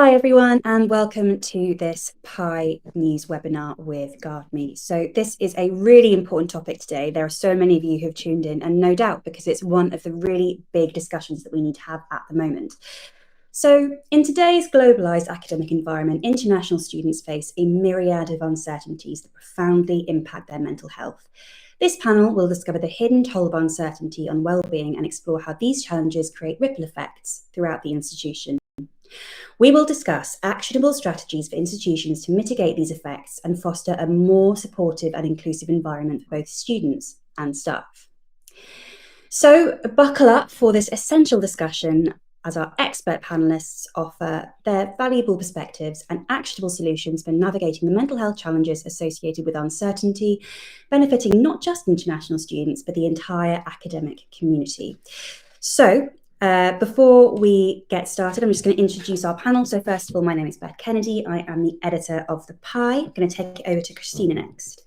Hi everyone, and welcome to this Pi News webinar with GuardMe. So this is a really important topic today. There are so many of you who have tuned in, and no doubt because it's one of the really big discussions that we need to have at the moment. So in today's globalized academic environment, international students face a myriad of uncertainties that profoundly impact their mental health. This panel will discover the hidden toll of uncertainty on well-being and explore how these challenges create ripple effects throughout the institution. We will discuss actionable strategies for institutions to mitigate these effects and foster a more supportive and inclusive environment for both students and staff. So buckle up for this essential discussion as our expert panelists offer their valuable perspectives and actionable solutions for navigating the mental health challenges associated with uncertainty, benefiting not just international students, but the entire academic community. So before we get started, I'm just going to introduce our panel. So first of all, my name is Beth Kennedy. I am the editor of The Pi. I'm going to take it over to Christina next.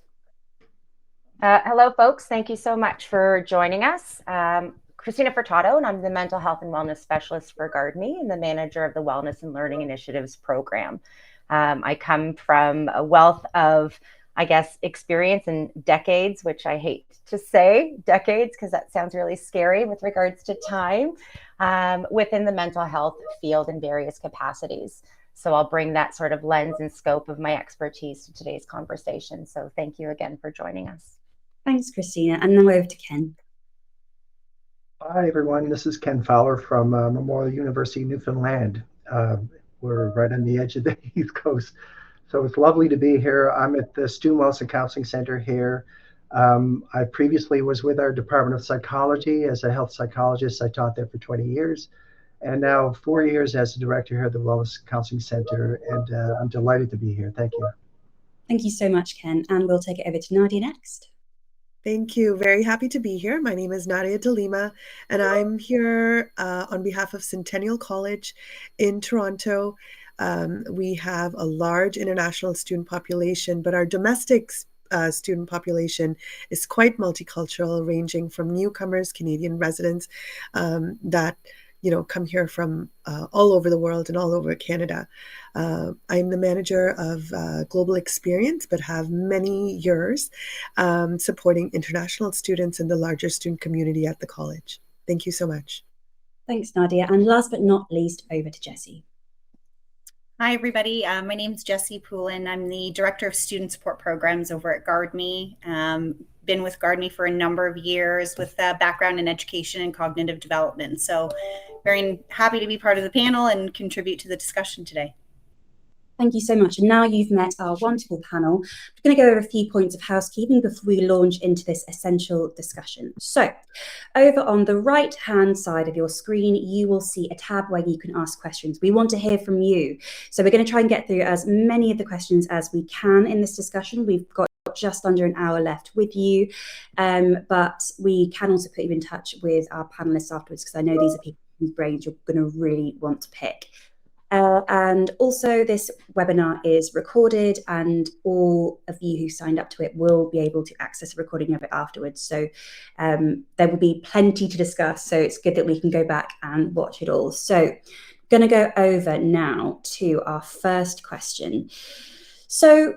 Hello, folks. Thank you so much for joining us. Christina Furtado, and I'm the Mental Health and Wellness Specialist for GuardMe and the manager of the Wellness and Learning Initiatives program. I come from a wealth of, experience in decades, which I hate to say decades because that sounds really scary with regards to time, within the mental health field in various capacities. So I'll bring that sort of lens and scope of my expertise to today's conversation. So thank you again for joining us. Thanks, Christina. And then over to Ken. Hi, everyone. This is Ken Fowler from Memorial University, Newfoundland. We're right on the edge of the East Coast. So it's lovely to be here. I'm at the Student Wellness and Counseling Center here. I previously was with our Department of Psychology as a health psychologist. I taught there for 20 years. And now 4 years as the director here at the Wellness Counseling Center. And I'm delighted to be here. Thank you. Thank you so much, Ken. And we'll take it over to Nadia next. Thank you. Very happy to be here. My name is Nadia Delima, and I'm here on behalf of Centennial College in Toronto. We have a large international student population, but our domestic student population is quite multicultural, ranging from newcomers, Canadian residents that come here from all over the world and all over Canada. I'm the manager of Global Experience, but have many years supporting international students and the larger student community at the college. Thank you so much. Thanks, Nadia. And last but not least, over to Jessie. Hi, everybody. My name is Jessie Poulin. I'm the Director of Student Support Programs over at GuardMe. Been with GuardMe for a number of years with a background in education and cognitive development. So very happy to be part of the panel and contribute to the discussion today. Thank you so much. And now you've met our wonderful panel, we're going to go over a few points of housekeeping before we launch into this essential discussion. So over on the right-hand side of your screen, you will see a tab where you can ask questions. We want to hear from you. So we're going to try and get through as many of the questions as we can in this discussion. We've got just under an hour left with you, but we can also put you in touch with our panelists afterwards because I know these are people whose brains you're going to really want to pick. And also this webinar is recorded and all of you who signed up to it will be able to access a recording of it afterwards. So there will be plenty to discuss. So it's good that we can go back and watch it all. So going to go over now to our first question. So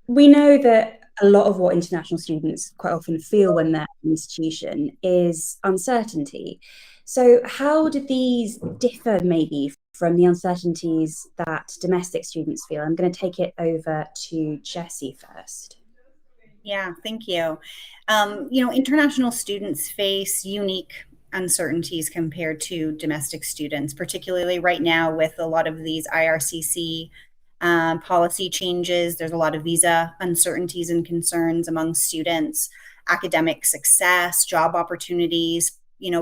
we know that a lot of what international students quite often feel when they're in an institution is uncertainty. So how do these differ maybe from the uncertainties that domestic students feel? I'm going to take it over to Jessie first. Yeah, thank you. International students face unique uncertainties compared to domestic students, particularly right now with a lot of these IRCC policy changes. There's a lot of visa uncertainties and concerns among students, academic success, job opportunities,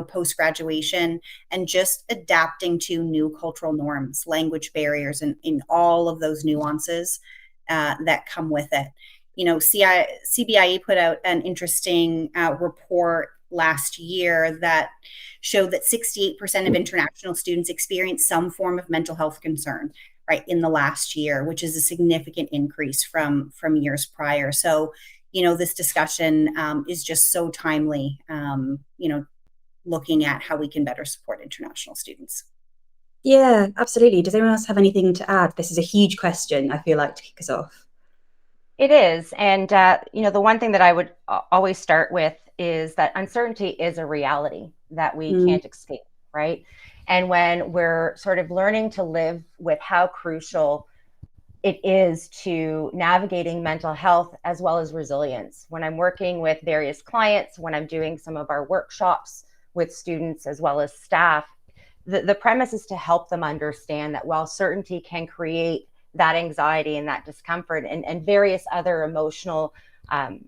post-graduation, and just adapting to new cultural norms, language barriers, and in all of those nuances that come with it. CBIE put out an interesting report last year that showed that 68% of international students experience some form of mental health concern, right, in the last year, which is a significant increase from years prior. So, this discussion is just so timely, looking at how we can better support international students. Yeah, absolutely. Does anyone else have anything to add? This is a huge question, I feel like, to kick us off. It is. And, the one thing that I would always start with is that uncertainty is a reality that we Mm, can't escape, right? And when we're sort of learning to live with how crucial it is to navigating mental health as well as resilience, when I'm working with various clients, when I'm doing some of our workshops with students as well as staff, the premise is to help them understand that while certainty can create that anxiety and that discomfort and various other emotional um,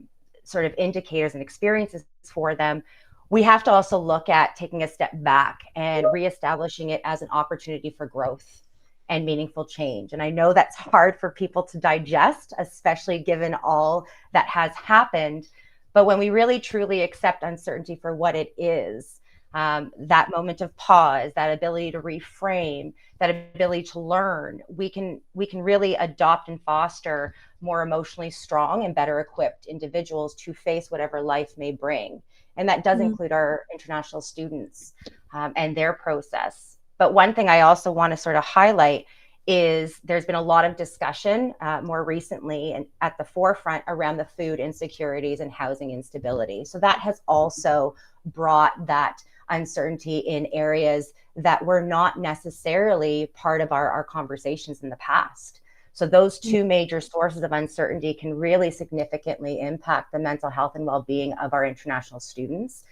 sort of indicators and experiences for them, we have to also look at taking a step back and reestablishing it as an opportunity for growth and meaningful change. And I know that's hard for people to digest, especially given all that has happened. But when we really truly accept uncertainty for what it is, that moment of pause, that ability to reframe, that ability to learn, we can really adopt and foster more emotionally strong and better equipped individuals to face whatever life may bring. And that does mm, include our international students and their process. But one thing I also want to sort of highlight is there's been a lot of discussion more recently and at the forefront around the food insecurities and housing instability. So that has also brought that uncertainty in areas that were not necessarily part of our conversations in the past. So those two major sources of uncertainty can really significantly impact the mental health and well-being of our international students.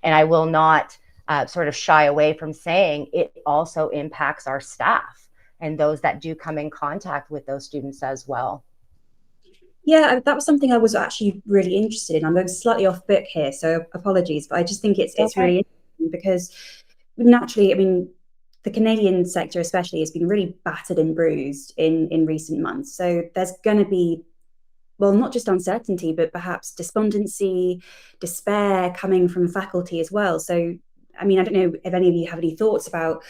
And I will not sort of shy away from saying it also impacts our staff and those that do come in contact with those students as well. Yeah, that was something I was actually really interested in. I'm going slightly off book here, so apologies, but I just think it's Okay. really interesting because naturally, I mean, the Canadian sector especially has been really battered and bruised in recent months. So there's going to be, well, not just uncertainty, but perhaps despondency, despair coming from faculty as well. So, I mean, I don't know if any of you have any thoughts about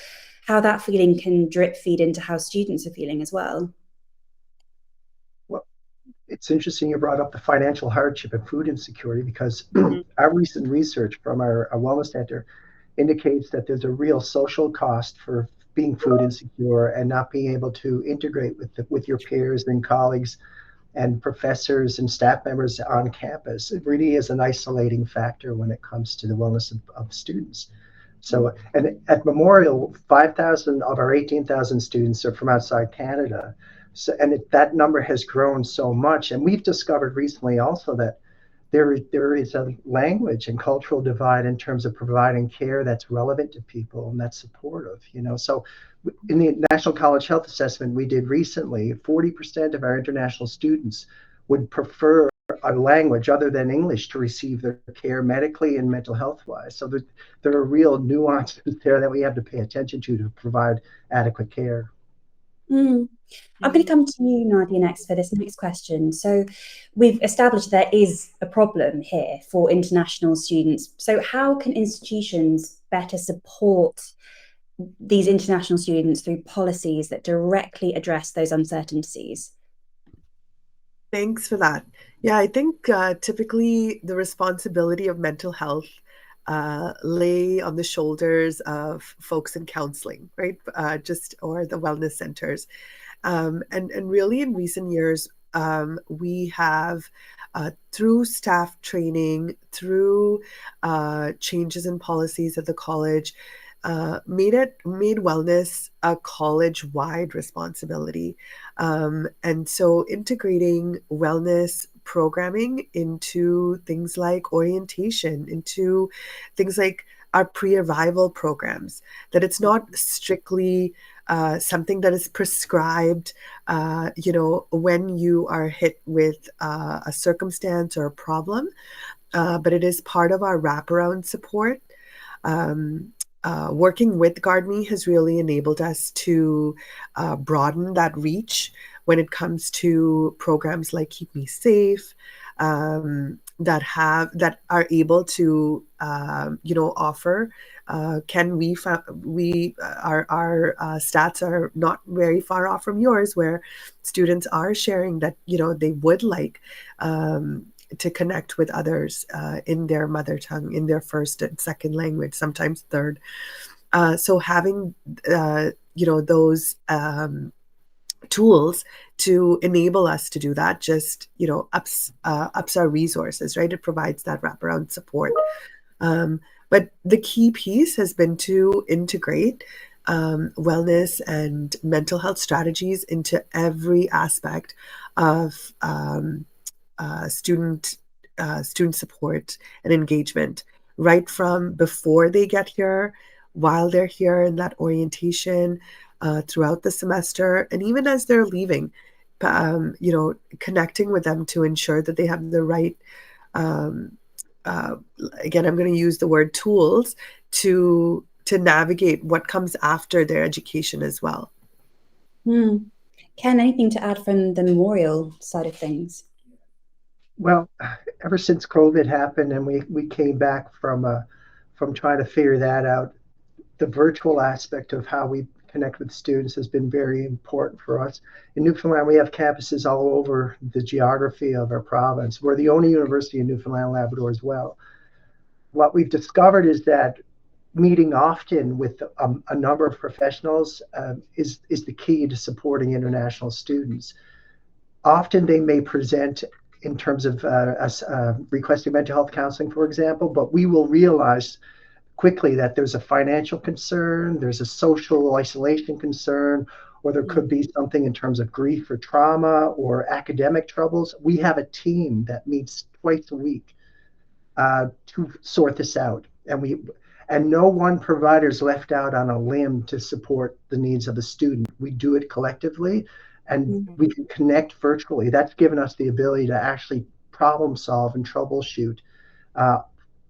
how that feeling can drip feed into how students are feeling as well. Well, it's interesting you brought up the financial hardship and food insecurity because Mm, our recent research from our wellness center indicates that there's a real social cost for being food insecure and not being able to integrate with your peers and colleagues and professors and staff members on campus. It really is an isolating factor when it comes to the wellness of students. So, and at Memorial, 5,000 of our 18,000 students are from outside Canada. So, and that number has grown so much. And we've discovered recently also that there is a language and cultural divide in terms of providing care that's relevant to people and that's supportive, you know. So in the National College Health Assessment we did recently, 40% of our international students would prefer a language other than English to receive their care medically and mental health wise. So there are real nuances there that we have to pay attention to provide adequate care. mm. I'm going to come to you, Nadia, next for this next question. So, we've established there is a problem here for international students. So, how can institutions better support these international students through policies that directly address those uncertainties? Thanks for that. Yeah, I think typically the responsibility of mental health lay on the shoulders of folks in counseling, right? Just or the wellness centers. And really in recent years, we have, through staff training, through changes in policies at the college, made wellness a college-wide responsibility. And so integrating wellness programming into things like orientation, into things like our pre-arrival programs, that it's not strictly something that is prescribed, when you are hit with a circumstance or a problem, but it is part of our wraparound support. Um, Working with GuardMe has really enabled us to broaden that reach when it comes to programs like Keep Me Safe, that are able to offer. Can we we our stats are not very far off from yours, where students are sharing that they would like to connect with others in their mother tongue, in their first and second language, sometimes third. So having, those tools to enable us to do that just, ups our resources, right? It provides that wraparound support. But the key piece has been to integrate wellness and mental health strategies into every aspect of student support and engagement, right from before they get here, while they're here in that orientation, throughout the semester, and even as they're leaving. Connecting with them to ensure that they have the right, um, uh, again, I'm going to use the word tools to navigate what comes after their education as well. Ken, anything to add from the memorial side of things? Well, ever since COVID happened and we came back from trying to figure that out, the virtual aspect of how we connect with students has been very important for us. In Newfoundland, we have campuses all over the geography of our province. We're the only university in Newfoundland and Labrador as well. What we've discovered is that meeting often with a number of professionals is the key to supporting international students. Often they may present in terms of us requesting mental health counseling, for example, but we will realize quickly that there's a financial concern, there's a social isolation concern, or there could be something in terms of grief or trauma or academic troubles. We have a team that meets twice a week to sort this out, and no one provider is left out on a limb to support the needs of a student. We do it collectively, and we can connect virtually. That's given us the ability to actually problem solve and troubleshoot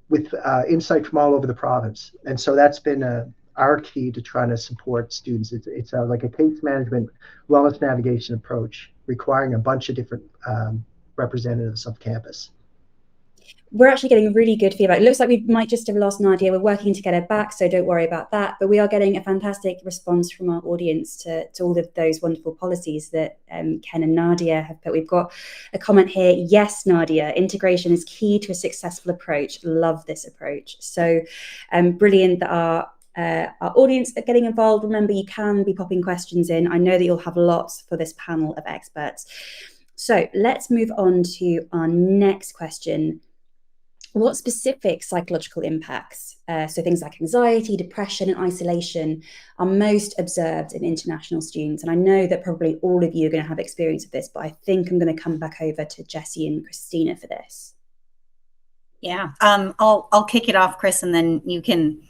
with insight from all over the province. And so that's been our key to trying to support students. It's like a case management wellness navigation approach requiring a bunch of different representatives of campus. We're actually getting really good feedback. It looks like we might just have lost Nadia. We're working to get her back, so don't worry about that. But we are getting a fantastic response from our audience to all of those wonderful policies that Ken and Nadia have put. We've got a comment here. Yes, Nadia, integration is key to a successful approach. Love this approach. So brilliant that our audience are getting involved. Remember, you can be popping questions in. I know that you'll have lots for this panel of experts. So let's move on to our next question. What specific psychological impacts, so things like anxiety, depression, and isolation, are most observed in international students? And I know that probably all of you are going to have experience of this, but I think I'm going to come back over to Jessie and Christina for this. Yeah, I'll kick it off, Chris, and then you can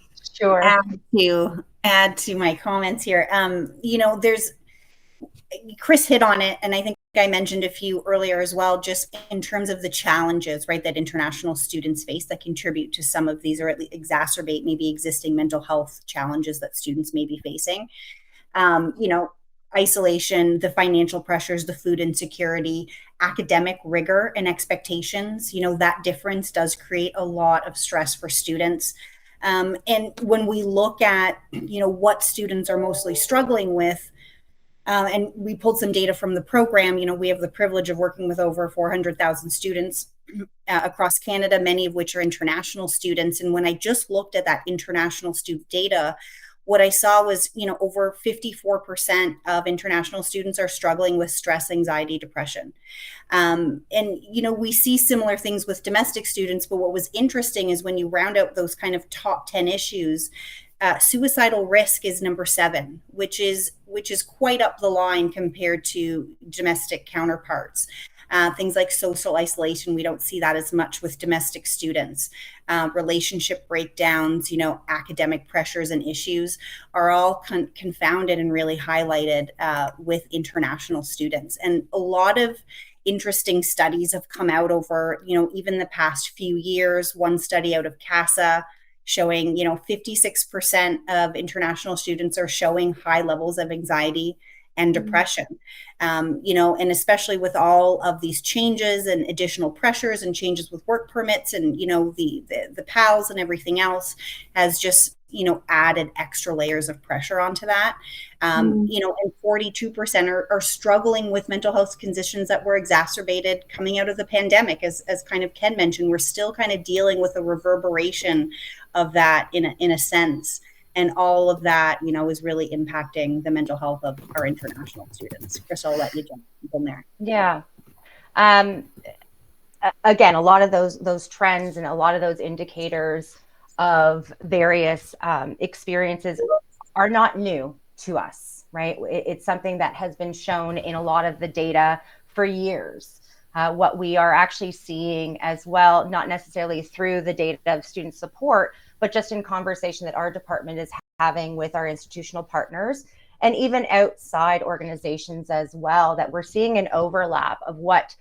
add to my comments here. There's Chris hit on it, and I think I mentioned a few earlier as well, just in terms of the challenges, right, that international students face that contribute to some of these, or at least exacerbate maybe existing mental health challenges that students may be facing. Isolation, the financial pressures, the food insecurity, academic rigor and expectations, that difference does create a lot of stress for students. And when we look at, what students are mostly struggling with, and we pulled some data from the program. We have the privilege of working with over 400,000 students across Canada, many of which are international students. And when I just looked at that international student data, what I saw was, over 54% of international students are struggling with stress, anxiety, depression. And we see similar things with domestic students. But what was interesting is when you round out those kind of top 10 issues, suicidal risk is number 7, which is quite up the line compared to domestic counterparts. Things like social isolation, we don't see that as much with domestic students. Relationship breakdowns, academic pressures and issues are all confounded and really highlighted with international students. And a lot of interesting studies have come out over, even the past few years. One study out of CASA showing, 56% of international students are showing high levels of anxiety and depression. And especially with all of these changes and additional pressures and changes with work permits and, the PALs and everything else has just, added extra layers of pressure onto that. And 42% are struggling with mental health conditions that were exacerbated coming out of the pandemic. As kind of Ken mentioned, we're still kind of dealing with a reverberation of that in a sense. And all of that, is really impacting the mental health of our international students. Crystal, I'll let you jump in there. Yeah. Again, a lot of those trends and a lot of those indicators of various experiences are not new to us, right? It's something that has been shown in a lot of the data for years. What we are actually seeing as well, not necessarily through the data of student support, but just in conversation that our department is having with our institutional partners and even outside organizations as well, that we're seeing an overlap of what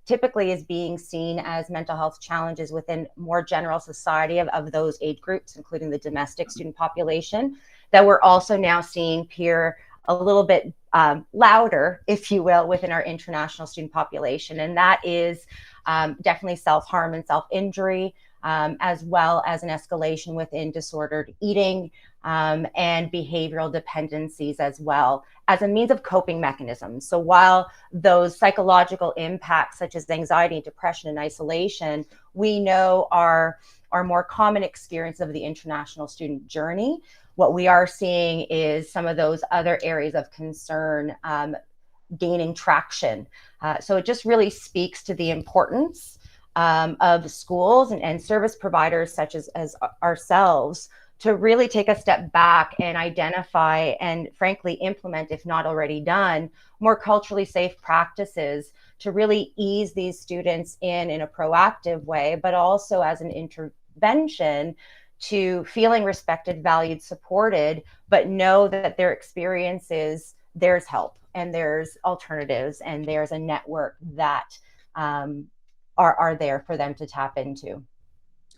typically is being seen as mental health challenges within more general society of those age groups, including the domestic student population, that we're also now seeing peer a little bit louder, if you will, within our international student population. And that is definitely self-harm and self-injury, as well as an escalation within disordered eating and behavioral dependencies as well, as a means of coping mechanisms. So while those psychological impacts such as anxiety, depression, and isolation, we know are more common experience of the international student journey, what we are seeing is some of those other areas of concern gaining traction. So it just really speaks to the importance of schools and service providers such as ourselves to really take a step back and identify and frankly implement, if not already done, more culturally safe practices to really ease these students in a proactive way, but also as an intervention to feeling respected, valued, supported, but know that their experiences, there's help and there's alternatives and there's a network that are there for them to tap into.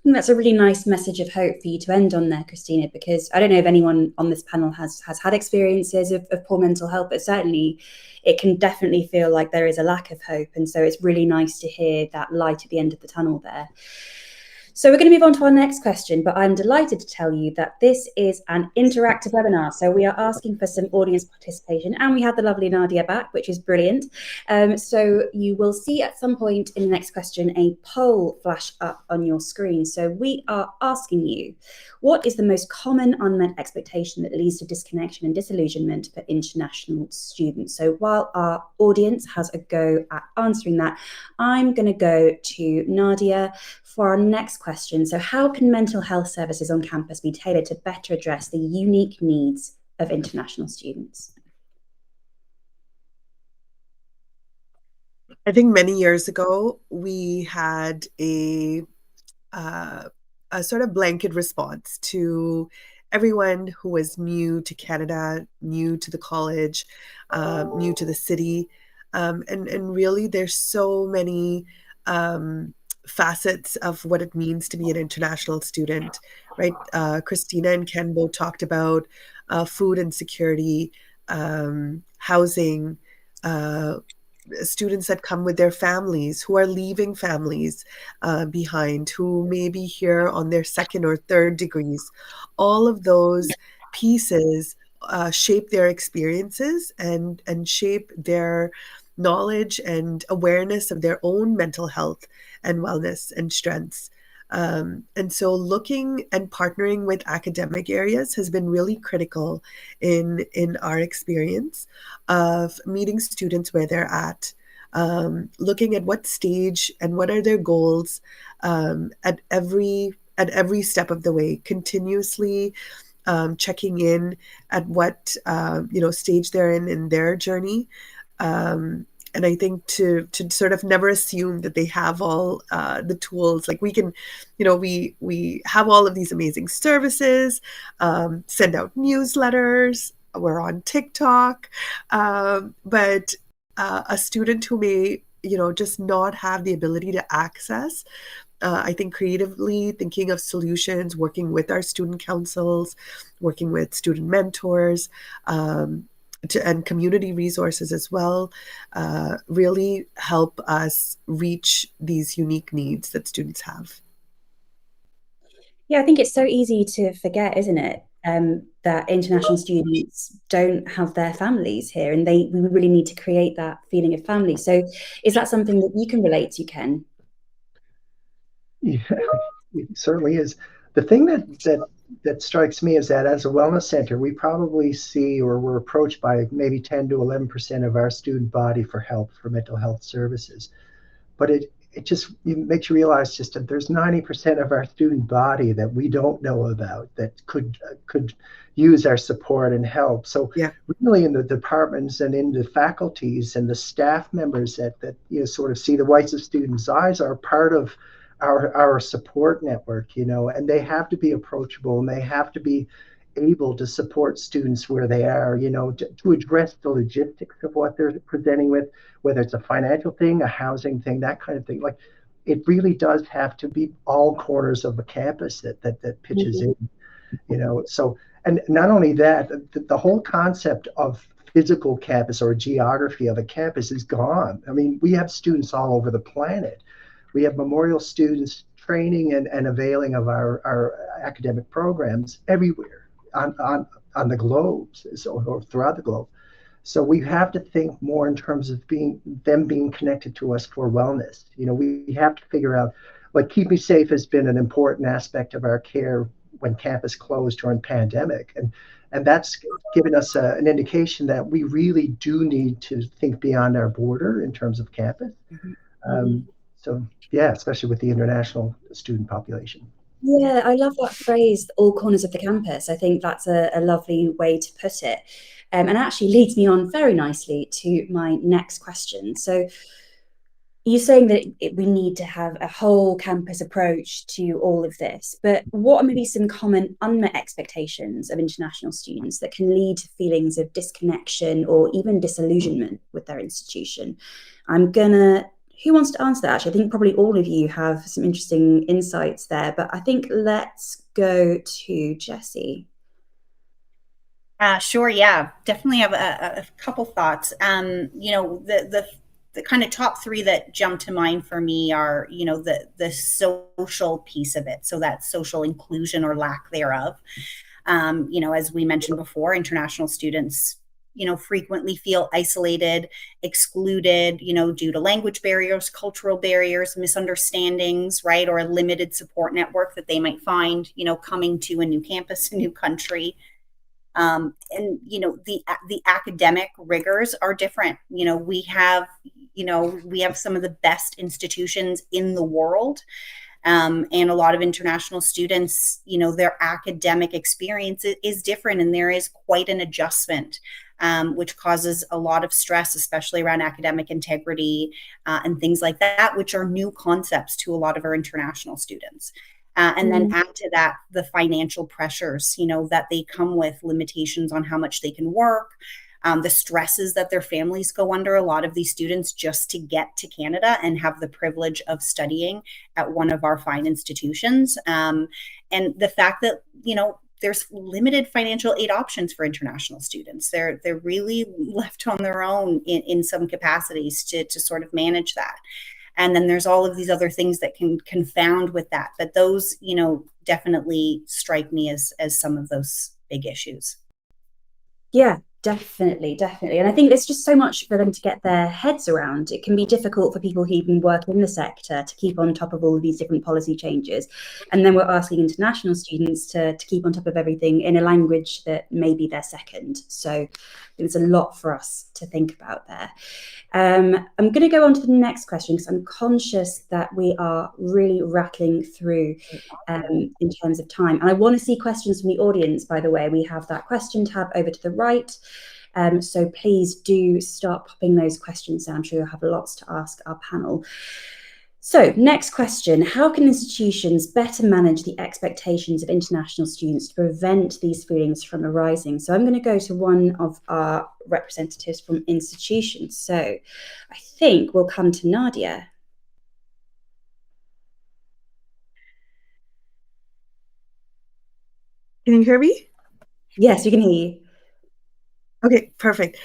And that's a really nice message of hope for you to end on there, Christina, because I don't know if anyone on this panel has had experiences of poor mental health, but certainly it can definitely feel like there is a lack of hope. And so it's really nice to hear that light at the end of the tunnel there. So we're going to move on to our next question, but I'm delighted to tell you that this is an interactive webinar. So we are asking for some audience participation, and we have the lovely Nadia back, which is brilliant. So you will see at some point in the next question a poll flash up on your screen. So we are asking you, what is the most common unmet expectation that leads to disconnection and disillusionment for international students? So while our audience has a go at answering that, I'm going to go to Nadia for our next question. So how can mental health services on campus be tailored to better address the unique needs of international students? I think many years ago, we had a sort of blanket response to everyone who was new to Canada, new to the college, new to the city. And really, there's so many facets of what it means to be an international student, right? Christina and Ken both talked about food insecurity, housing, students that come with their families, who are leaving families behind, who may be here on their second or third degrees. All of those pieces shape their experiences and shape their knowledge and awareness of their own mental health and wellness and strengths. And so looking and partnering with academic areas has been really critical in our experience of meeting students where they're at, looking at what stage and what are their goals at every step of the way, continuously checking in at what stage they're in their journey. And I think to sort of never assume that they have all the tools. Like we can, we have all of these amazing services, send out newsletters, we're on TikTok, but a student who may, just not have the ability to access, I think creatively thinking of solutions, working with our student councils, working with student mentors, and community resources as well, really help us reach these unique needs that students have. Yeah, I think it's so easy to forget, isn't it, that international students don't have their families here, and we really need to create that feeling of family. So is that something that you can relate to, Ken? Yeah, it certainly is. The thing that that strikes me is that as a wellness center, we probably see or we're approached by maybe 10 to 11% of our student body for help for mental health services. But it just it makes you realize just that there's 90% of our student body that we don't know about that could use our support and help. So Yeah. really in the departments and in the faculties and the staff members that sort of see the whites of students' eyes are part of our support network, and they have to be approachable and they have to be able to support students where they are, to address the logistics of what they're presenting with, whether it's a financial thing, a housing thing, that kind of thing. Like, it really does have to be all corners of the campus that pitches in, So, and not only that, the whole concept of physical campus or geography of a campus is gone. I mean, we have students all over the planet. We have memorial students training and availing of our academic programs everywhere on the globe, or throughout the globe. So we have to think more in terms of them being connected to us for wellness. We have to figure out, like, Keep Me Safe has been an important aspect of our care when campus closed during pandemic, and that's given us an indication that we really do need to think beyond our border in terms of campus. So yeah, especially with the international student population. Yeah, I love that phrase, all corners of the campus. I think that's a lovely way to put it. And actually leads me on very nicely to my next question. So you're saying that we need to have a whole campus approach to all of this, but what are maybe some common unmet expectations of international students that can lead to feelings of disconnection or even disillusionment with their institution? Who wants to answer that? Actually, I think probably all of you have some interesting insights there, but I think let's go to Jessie. Sure. Yeah, definitely have a couple thoughts. The kind of top three that jump to mind for me are, the social piece of it. So that social inclusion or lack thereof. As we mentioned before, international students, frequently feel isolated, excluded, due to language barriers, cultural barriers, misunderstandings, right? Or a limited support network that they might find, coming to a new campus, a new country. And the academic rigors are different. We have some of the best institutions in the world, and a lot of international students, their academic experience is different, and there is quite an adjustment, which causes a lot of stress, especially around academic integrity, and things like that, which are new concepts to a lot of our international students. And then add to that the financial pressures, that they come with, limitations on how much they can work, the stresses that their families go under, a lot of these students, just to get to Canada and have the privilege of studying at one of our fine institutions. And the fact that, there's limited financial aid options for international students. They're really left on their own in some capacities to sort of manage that. And then there's all of these other things that can confound with that. But those, definitely strike me as some of those big issues. Yeah, definitely. And I think there's just so much for them to get their heads around. It can be difficult for people who even work in the sector to keep on top of all of these different policy changes. And then we're asking international students to keep on top of everything in a language that may be their second. So there's a lot for us to think about there. I'm going to go on to the next question because I'm conscious that we are really rattling through in terms of time. And I want to see questions from the audience, by the way. We have that question tab over to the right. So please do start popping those questions down. I'm sure you'll have lots to ask our panel. So next question, how can institutions better manage the expectations of international students to prevent these feelings from arising? So I'm going to go to one of our representatives from institutions. So I think we'll come to Nadia. Can you hear me? Yes, we can hear you. Okay, perfect.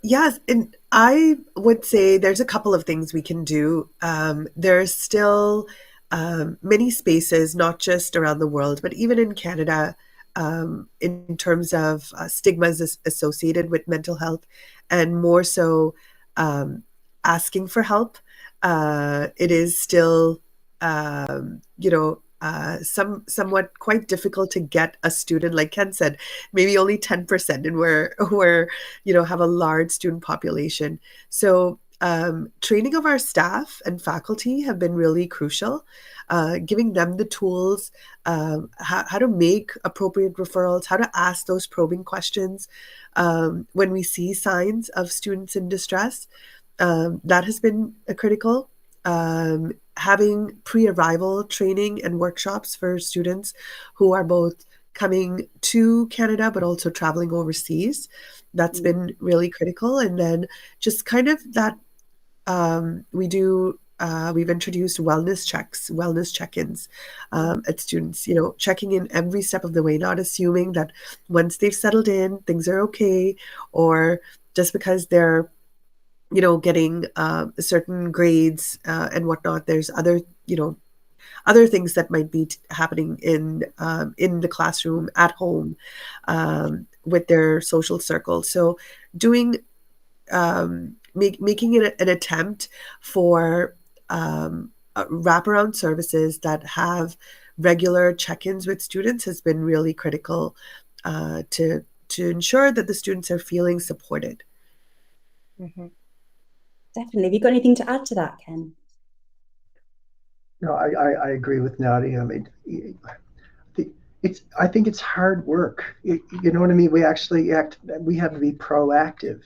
Yes, and I would say there's a couple of things we can do. There's still many spaces, not just around the world, but even in Canada, in terms of stigmas associated with mental health, and more so asking for help. It is still, somewhat quite difficult to get a student, like Ken said, maybe only 10%, and we're have a large student population. So training of our staff and faculty have been really crucial, giving them the tools, how to make appropriate referrals, how to ask those probing questions when we see signs of students in distress. That has been critical. Having pre-arrival training and workshops for students who are both coming to Canada but also traveling overseas. That's been really critical. And then just kind of that we've introduced wellness checks, wellness check-ins at students, checking in every step of the way, not assuming that once they've settled in, things are okay, or just because they're getting certain grades and whatnot, there's other things that might be happening in the classroom, at home, with their social circle. So doing making it an attempt for wraparound services that have regular check-ins with students has been really critical to ensure that the students are feeling supported. Mm-hmm. Definitely. Have you got anything to add to that, Ken? No, I agree with Nadia. I mean, I think it's hard work. You know what I mean? We have to be proactive.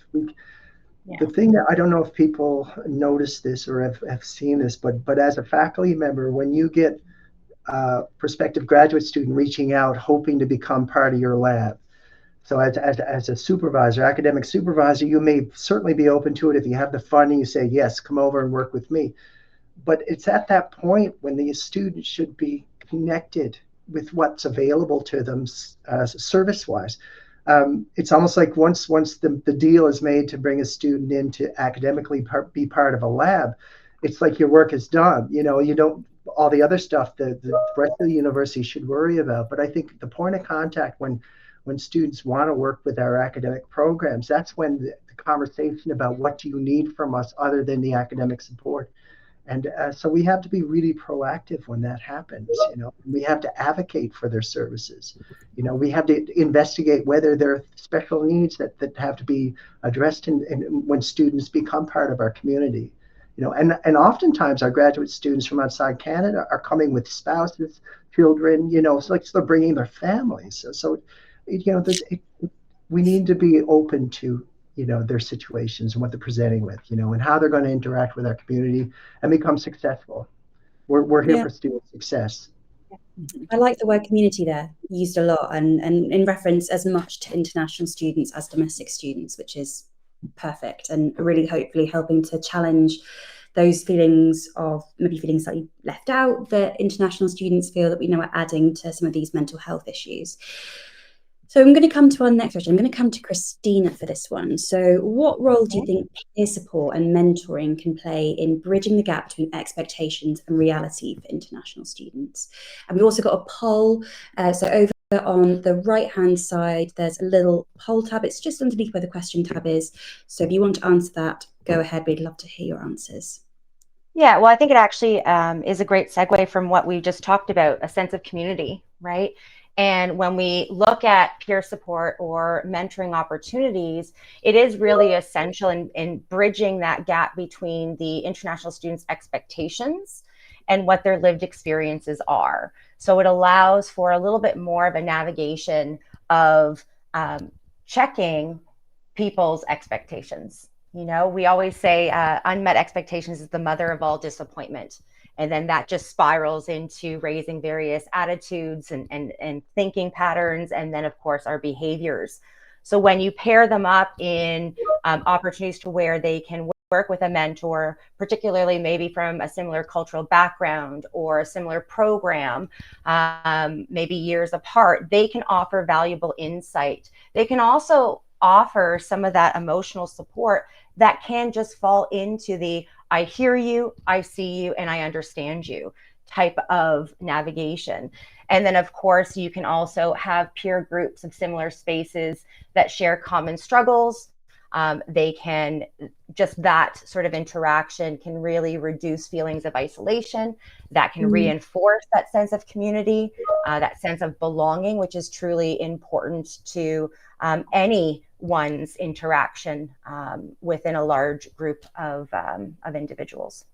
The thing that I don't know if people notice this or have seen this, but as a faculty member, when you get a prospective graduate student reaching out, hoping to become part of your lab, so as a supervisor, academic supervisor, you may certainly be open to it if you have the funding. You say, yes, come over and work with me. But it's at that point when the student should be connected with what's available to them service-wise. It's almost like once the deal is made to bring a student in to academically be part of a lab, it's like your work is done. You don't, all the other stuff the rest of the university should worry about. But I think the point of contact when students want to work with our academic programs, that's when the conversation about what do you need from us other than the academic support. And so we have to be really proactive when that happens. We have to advocate for their services. We have to investigate whether there are special needs that have to be addressed when students become part of our community. And oftentimes our graduate students from outside Canada are coming with spouses, children. So like they're bringing their families. So we need to be open to their situations and what they're presenting with, and how they're going to interact with our community and become successful. We're here for student success. I like the word community there, used a lot, and in reference as much to international students as domestic students, which is perfect, and really hopefully helping to challenge those feelings of maybe feeling slightly left out that international students feel that are adding to some of these mental health issues. So I'm going to come to our next question. I'm going to come to Christina for this one. So what role do you think peer support and mentoring can play in bridging the gap between expectations and reality for international students? And we've also got a poll. So over on the right-hand side, there's a little poll tab. It's just underneath where the question tab is. So if you want to answer that, go ahead. We'd love to hear your answers. Yeah, well, I think it actually is a great segue from what we just talked about, a sense of community, right? And when we look at peer support or mentoring opportunities, it is really essential in bridging that gap between the international students' expectations and what their lived experiences are. So it allows for a little bit more of a navigation of checking people's expectations. We always say unmet expectations is the mother of all disappointment. And then that just spirals into raising various attitudes and thinking patterns, and then, of course, our behaviors. So when you pair them up in opportunities to where they can work with a mentor, particularly maybe from a similar cultural background or a similar program, maybe years apart, they can offer valuable insight. They can also offer some of that emotional support that can just fall into the I hear you, I see you, and I understand you type of navigation. And then, of course, you can also have peer groups of similar spaces that share common struggles, They can, just that sort of interaction can really reduce feelings of isolation, that can reinforce that sense of community, that sense of belonging, which is truly important to anyone's interaction within a large group of individuals.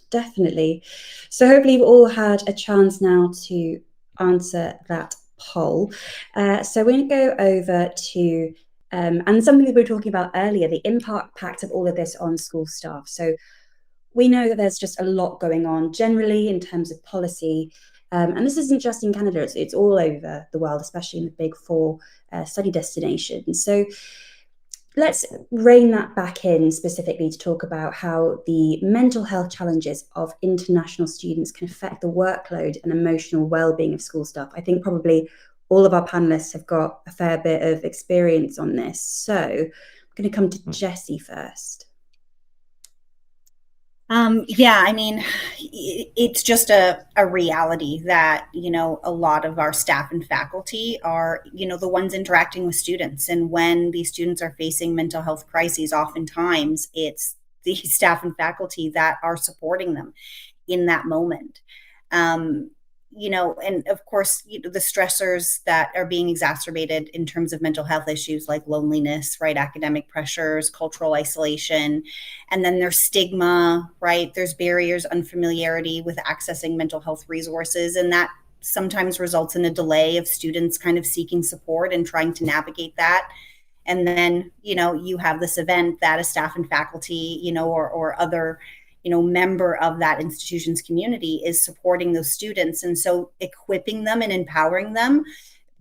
Definitely. So hopefully you've all had a chance now to answer that poll. So we're going to go over to, and something that we were talking about earlier, the impact of all of this on school staff. So we know that there's just a lot going on generally in terms of policy. And this isn't just in Canada, it's all over the world, especially in the big four study destinations. So let's rein that back in specifically to talk about how the mental health challenges of international students can affect the workload and emotional well-being of school staff. I think probably all of our panelists have got a fair bit of experience on this. So I'm going to come to Jessie first. Yeah, I mean, it's just a reality that, a lot of our staff and faculty are, the ones interacting with students. And when these students are facing mental health crises, oftentimes it's the staff and faculty that are supporting them in that moment. And of course, the stressors that are being exacerbated in terms of mental health issues like loneliness, right? Academic pressures, cultural isolation, and then there's stigma, right? There's barriers, unfamiliarity with accessing mental health resources, and that sometimes results in a delay of students kind of seeking support and trying to navigate that. And then, you have this event that a staff and faculty, or other member of that institution's community is supporting those students. And so equipping them and empowering them,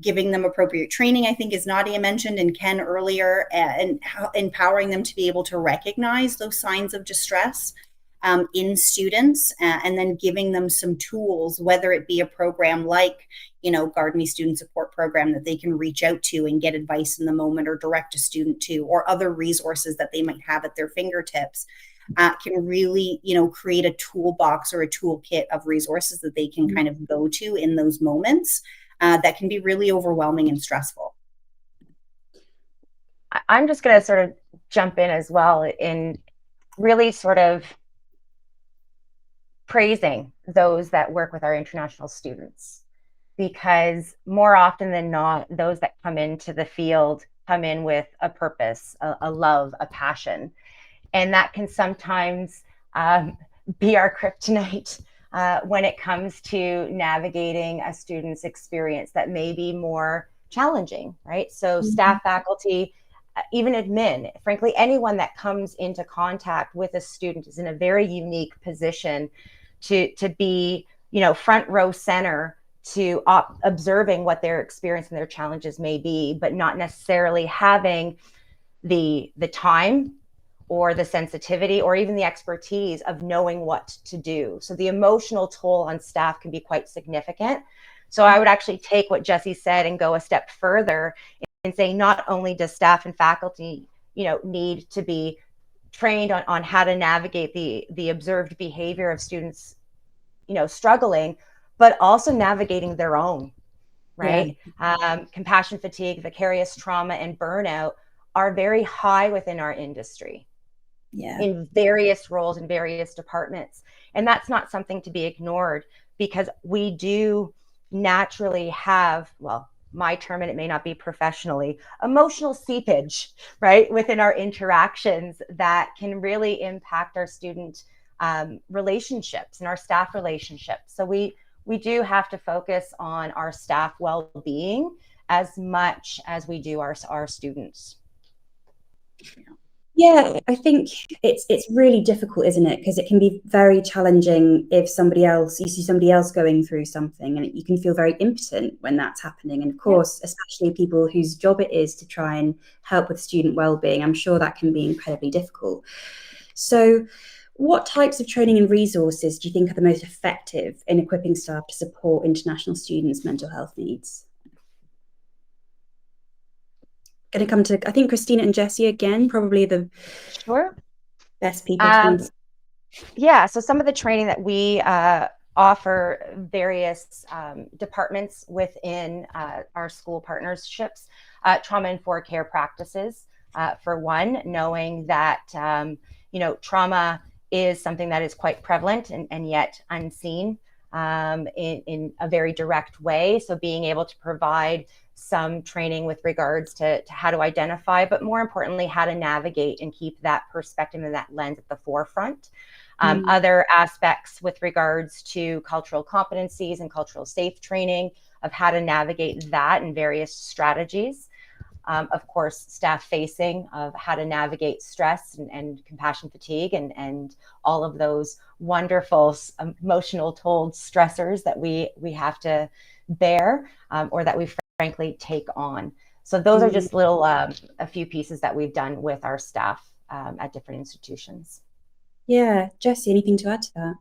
giving them appropriate training, I think, as Nadia mentioned and Ken earlier, and empowering them to be able to recognize those signs of distress in students, and then giving them some tools, whether it be a program like, GuardMe student support program that they can reach out to and get advice in the moment or direct a student to, or other resources that they might have at their fingertips. Can really, create a toolbox or a toolkit of resources that they can kind of go to in those moments that can be really overwhelming and stressful. I'm just going to sort of jump in as well in really sort of praising those that work with our international students, because more often than not, those that come into the field come in with a purpose, a love, a passion. And that can sometimes be our kryptonite when it comes to navigating a student's experience that may be more challenging, right? So staff, faculty, even admin, frankly, anyone that comes into contact with a student is in a very unique position to be, front row center to observing what their experience and their challenges may be, but not necessarily having the time or the sensitivity or even the expertise of knowing what to do. So the emotional toll on staff can be quite significant. So I would actually take what Jessie said and go a step further in saying not only does staff and faculty, need to be trained on how to navigate the observed behavior of students, struggling, but also navigating their own, right? Yeah. Compassion fatigue, vicarious trauma, and burnout are very high within our industry. Yeah. In various roles in various departments. And that's not something to be ignored, because we do naturally have, well, my term, and it may not be professionally, emotional seepage, right, within our interactions that can really impact our student relationships and our staff relationships. So we do have to focus on our staff well-being as much as we do our students. Yeah, I think it's really difficult, isn't it? Because it can be very challenging if you see somebody else going through something, and you can feel very impotent when that's happening. And of course, especially people whose job it is to try and help with student well-being, I'm sure that can be incredibly difficult. So what types of training and resources do you think are the most effective in equipping staff to support international students' mental health needs? Going to come to, I think, Christina and Jessie again, probably the best people to answer. Yeah, so some of the training that we offer various departments within our school partnerships, trauma-informed care practices, for one, knowing that, trauma is something that is quite prevalent and yet unseen in a very direct way. So being able to provide some training with regards to how to identify, but more importantly, how to navigate and keep that perspective and that lens at the forefront. Other aspects with regards to cultural competencies and cultural safe training of how to navigate that and various strategies. Of course, staff facing of how to navigate stress and compassion fatigue and all of those wonderful emotional toll stressors that we have to bear or that we frankly take on. So those are just little, a few pieces that we've done with our staff at different institutions. Yeah, Jessie, anything to add to that?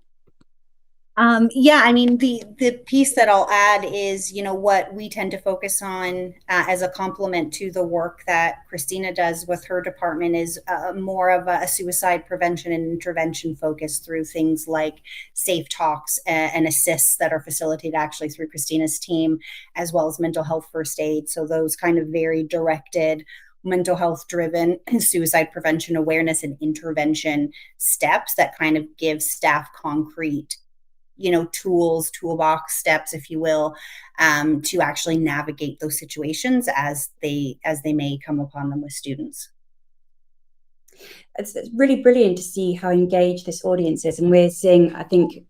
Yeah, I mean, the piece that I'll add is, what we tend to focus on as a complement to the work that Christina does with her department is more of a suicide prevention and intervention focus through things like safe talks and assists that are facilitated actually through Christina's team, as well as mental health first aid. So those kind of very directed mental health driven suicide prevention awareness and intervention steps that kind of give staff concrete tools, toolbox steps, if you will, to actually navigate those situations as they may come upon them with students. It's really brilliant to see how engaged this audience is, and we're seeing, I think,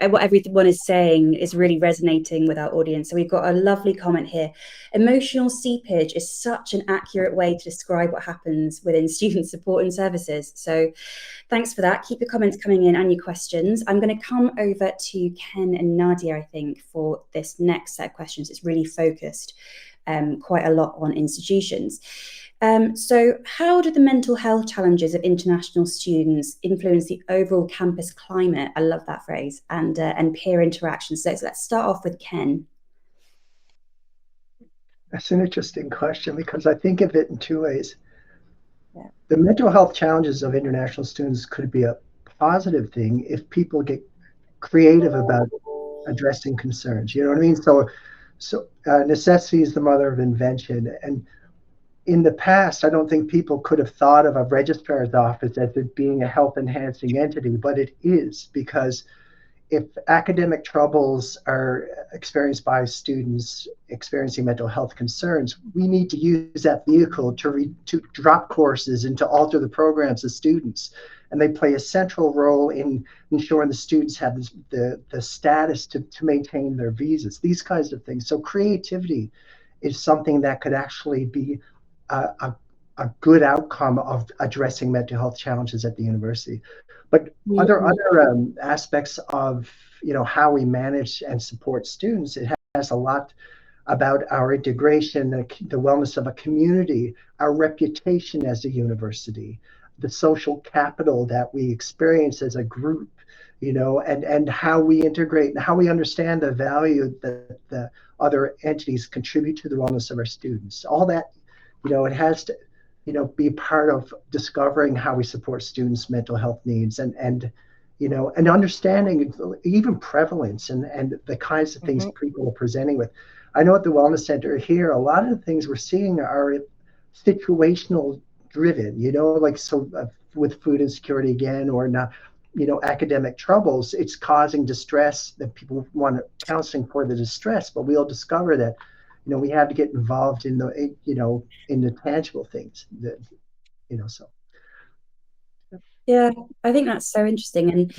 what everyone is saying is really resonating with our audience. So we've got a lovely comment here. Emotional seepage is such an accurate way to describe what happens within student support and services. So thanks for that. Keep your comments coming in and your questions. I'm going to come over to Ken and Nadia, I think, for this next set of questions. It's really focused quite a lot on institutions. So how do the mental health challenges of international students influence the overall campus climate? I love that phrase, and peer interaction. So let's start off with Ken. That's an interesting question because I think of it in two ways. Yeah. The mental health challenges of international students could be a positive thing if people get creative about addressing concerns. You know what I mean? So necessity is the mother of invention. And in the past, I don't think people could have thought of a registrar's office as it being a health enhancing entity, but it is, because if academic troubles are experienced by students experiencing mental health concerns, we need to use that vehicle to drop courses and to alter the programs of students. And they play a central role in ensuring the students have the status to maintain their visas, these kinds of things. So creativity is something that could actually be a good outcome of addressing mental health challenges at the university. But other aspects of how we manage and support students, it has a lot about our integration, the wellness of a community, our reputation as a university, the social capital that we experience as a group, and how we integrate and how we understand the value that the other entities contribute to the wellness of our students. All that, it has to be part of discovering how we support students' mental health needs and understanding even prevalence and the kinds of things people are presenting with. I know at the Wellness Center here, a lot of the things we're seeing are situational driven, with food insecurity again, or not, academic troubles, it's causing distress that people want counseling for the distress, but we'll discover that we have to get involved in the tangible things that, so. Yeah, I think that's so interesting. And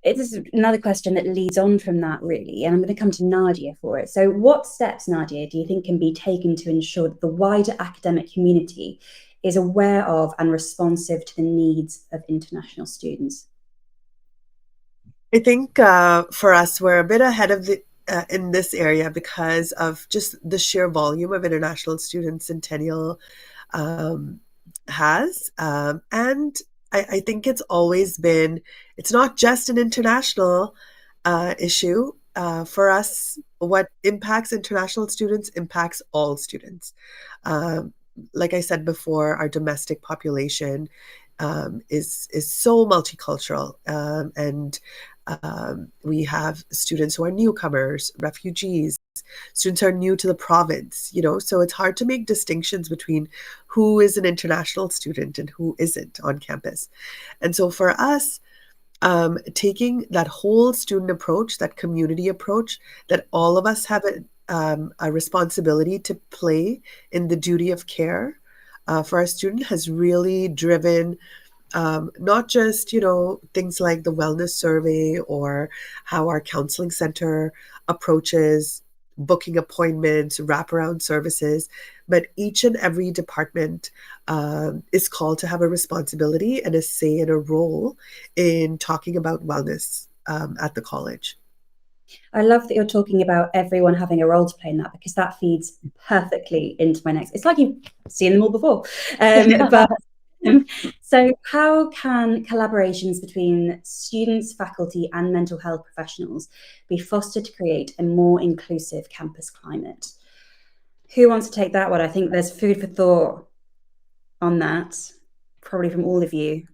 it is another question that leads on from that, really. And I'm going to come to Nadia for it. So what steps, Nadia, do you think can be taken to ensure that the wider academic community is aware of and responsive to the needs of international students? I think for us, we're a bit ahead of in this area because of just the sheer volume of international students Centennial has. And I think it's always been, it's not just an international issue. For us, what impacts international students impacts all students. Like I said before, our domestic population is so multicultural, and we have students who are newcomers, refugees, students who are new to the province, so it's hard to make distinctions between who is an international student and who isn't on campus. And so for us, taking that whole student approach, that community approach, that all of us have a responsibility to play in the duty of care for our student has really driven not just, things like the wellness survey or how our counseling center approaches booking appointments, wraparound services, but each and every department is called to have a responsibility and a say and a role in talking about wellness at the college. I love that you're talking about everyone having a role to play in that, because that feeds perfectly into my next. It's like you've seen them all before. But so how can collaborations between students, faculty, and mental health professionals be fostered to create a more inclusive campus climate? Who wants to take that one? I think there's food for thought on that, probably from all of you.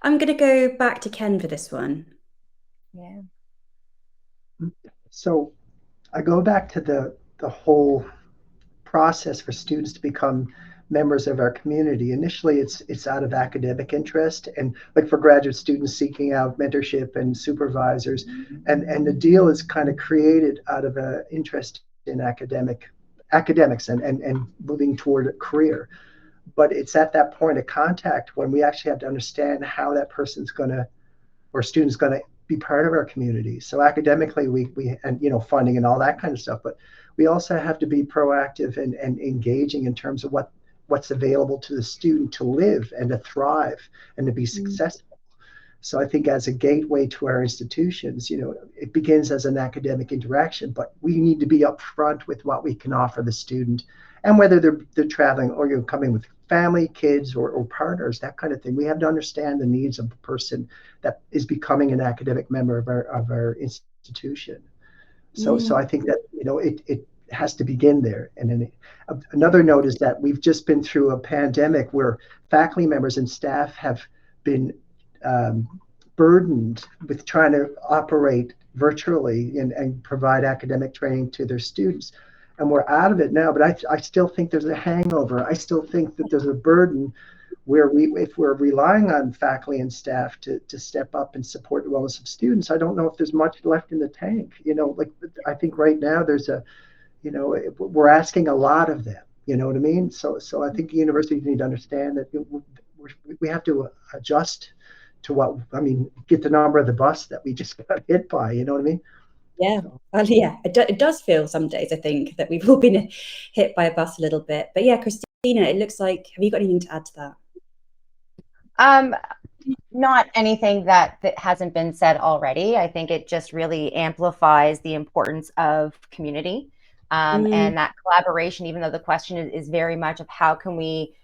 I'm going to go back to Ken for this one. Yeah. So I go back to the whole process for students to become members of our community. Initially, it's out of academic interest, and like for graduate students seeking out mentorship and supervisors, and the deal is kind of created out of an interest in academics and moving toward a career. But it's at that point of contact when we actually have to understand how that person's going to, or student's going to be part of our community. So academically, we and funding and all that kind of stuff, but we also have to be proactive and engaging in terms of what's available to the student to live and to thrive and to be successful. So I think as a gateway to our institutions, it begins as an academic interaction, but we need to be upfront with what we can offer the student, and whether they're traveling or you're coming with family, kids, or partners, that kind of thing. We have to understand the needs of the person that is becoming an academic member of our institution. So I think that it has to begin there. And then another note is that we've just been through a pandemic where faculty members and staff have been burdened with trying to operate virtually and provide academic training to their students. And we're out of it now, but I still think there's a hangover. I still think that there's a burden where if we're relying on faculty and staff to step up and support the wellness of students, I don't know if there's much left in the tank. Like I think right now there's we're asking a lot of them. You know what I mean? So I think universities need to understand that we have to adjust to get the number of the bus that we just got hit by. You know what I mean? Yeah, well, yeah, it does feel some days, I think, that we've all been hit by a bus a little bit. But yeah, Christina, it looks like, have you got anything to add to that? Not anything that hasn't been said already. I think it just really amplifies the importance of community and that collaboration, even though the question is very much of how can we,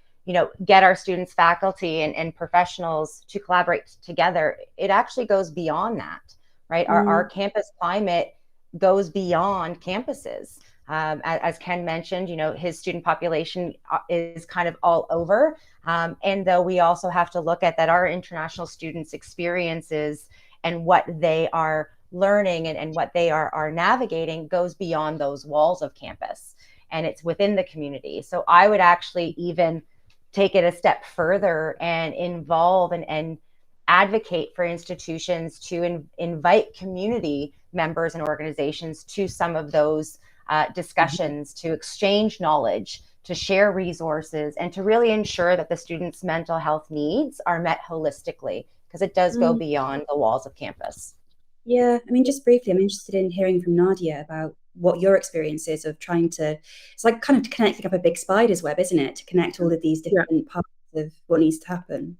get our students, faculty, and professionals to collaborate together. It actually goes beyond that. Right, our campus climate goes beyond campuses. As Ken mentioned, his student population is kind of all over. And though we also have to look at that, our international students' experiences and what they are learning and what they are navigating goes beyond those walls of campus, and it's within the community. So I would actually even take it a step further and involve and advocate for institutions to invite community members and organizations to some of those discussions, to exchange knowledge, to share resources, and to really ensure that the students' mental health needs are met holistically, because it does go beyond the walls of campus. Yeah, I mean, just briefly, I'm interested in hearing from Nadia about what your experience is of trying to, it's like kind of connecting up a big spider's web, isn't it? To connect all of these different parts of what needs to happen.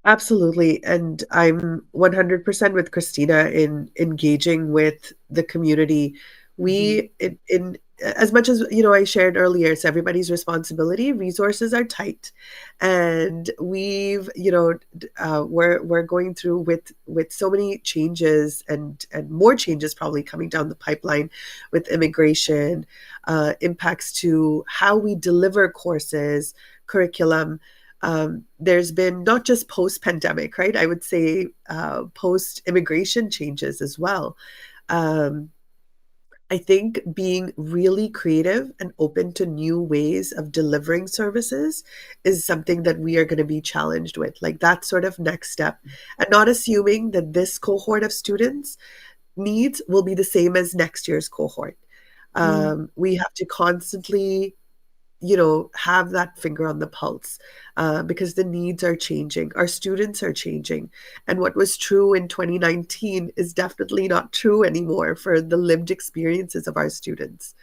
Absolutely. And I'm 100% with Christina in engaging with the community. We, in as much as, I shared earlier, it's everybody's responsibility. Resources are tight. And we've, we're going through with so many changes and more changes probably coming down the pipeline with immigration, impacts to how we deliver courses, curriculum. There's been not just post-pandemic, right? I would say post-immigration changes as well. I think being really creative and open to new ways of delivering services is something that we are going to be challenged with. Like that sort of next step, and not assuming that this cohort of students needs will be the same as next year's cohort. We have to constantly, have that finger on the pulse, because the needs are changing. Our students are changing. And what was true in 2019 is definitely not true anymore for the lived experiences of our students.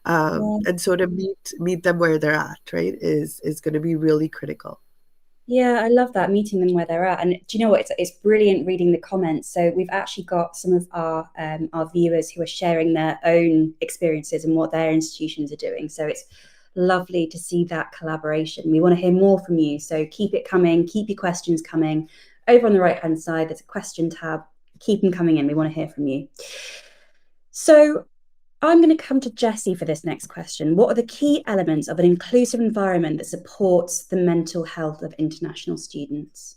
And so to meet them where they're at, right, is going to be really critical. Yeah, I love that, meeting them where they're at. And do you know what? It's brilliant reading the comments. So we've actually got some of our viewers who are sharing their own experiences and what their institutions are doing. So it's lovely to see that collaboration. We want to hear more from you. So keep it coming. Keep your questions coming. Over on the right-hand side, there's a question tab. Keep them coming in. We want to hear from you. So I'm going to come to Jessie for this next question. What are the key elements of an inclusive environment that supports the mental health of international students?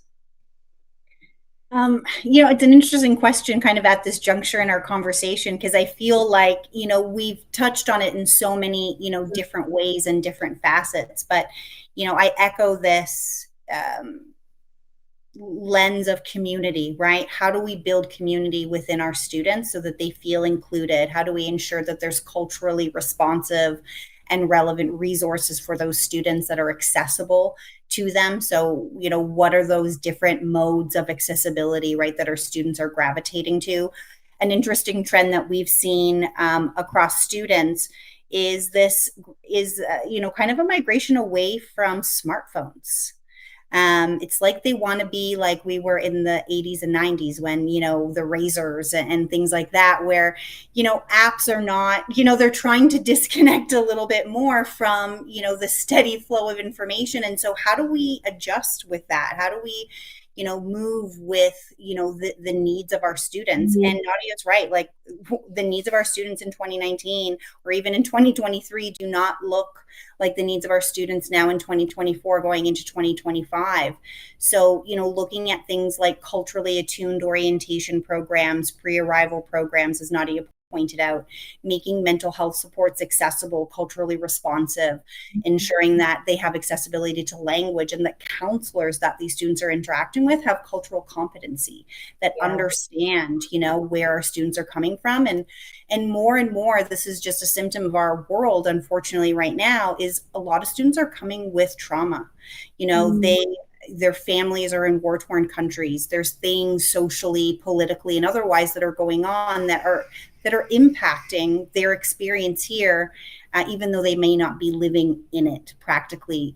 It's an interesting question kind of at this juncture in our conversation, because I feel like, we've touched on it in so many, different ways and different facets. But, I echo this lens of community, right? How do we build community within our students so that they feel included? How do we ensure that there's culturally responsive and relevant resources for those students that are accessible to them? So, what are those different modes of accessibility, right, that our students are gravitating to? An interesting trend that we've seen across students is kind of a migration away from smartphones. It's like they want to be like we were in the 80s and 90s when, the razors and things like that, where, apps are not, they're trying to disconnect a little bit more from, the steady flow of information. And so how do we adjust with that? How do we, move with, the needs of our students? And Nadia's right. Like the needs of our students in 2019 or even in 2023 do not look like the needs of our students now in 2024 going into 2025. So, looking at things like culturally attuned orientation programs, pre-arrival programs, as Nadia pointed out, making mental health supports accessible, culturally responsive, ensuring that they have accessibility to language, and that counselors that these students are interacting with have cultural competency, that understand, where our students are coming from. And more, this is just a symptom of our world, unfortunately, right now, is a lot of students are coming with trauma. Their families are in war-torn countries. There's things socially, politically, and otherwise that are going on that are impacting their experience here, even though they may not be living in it practically,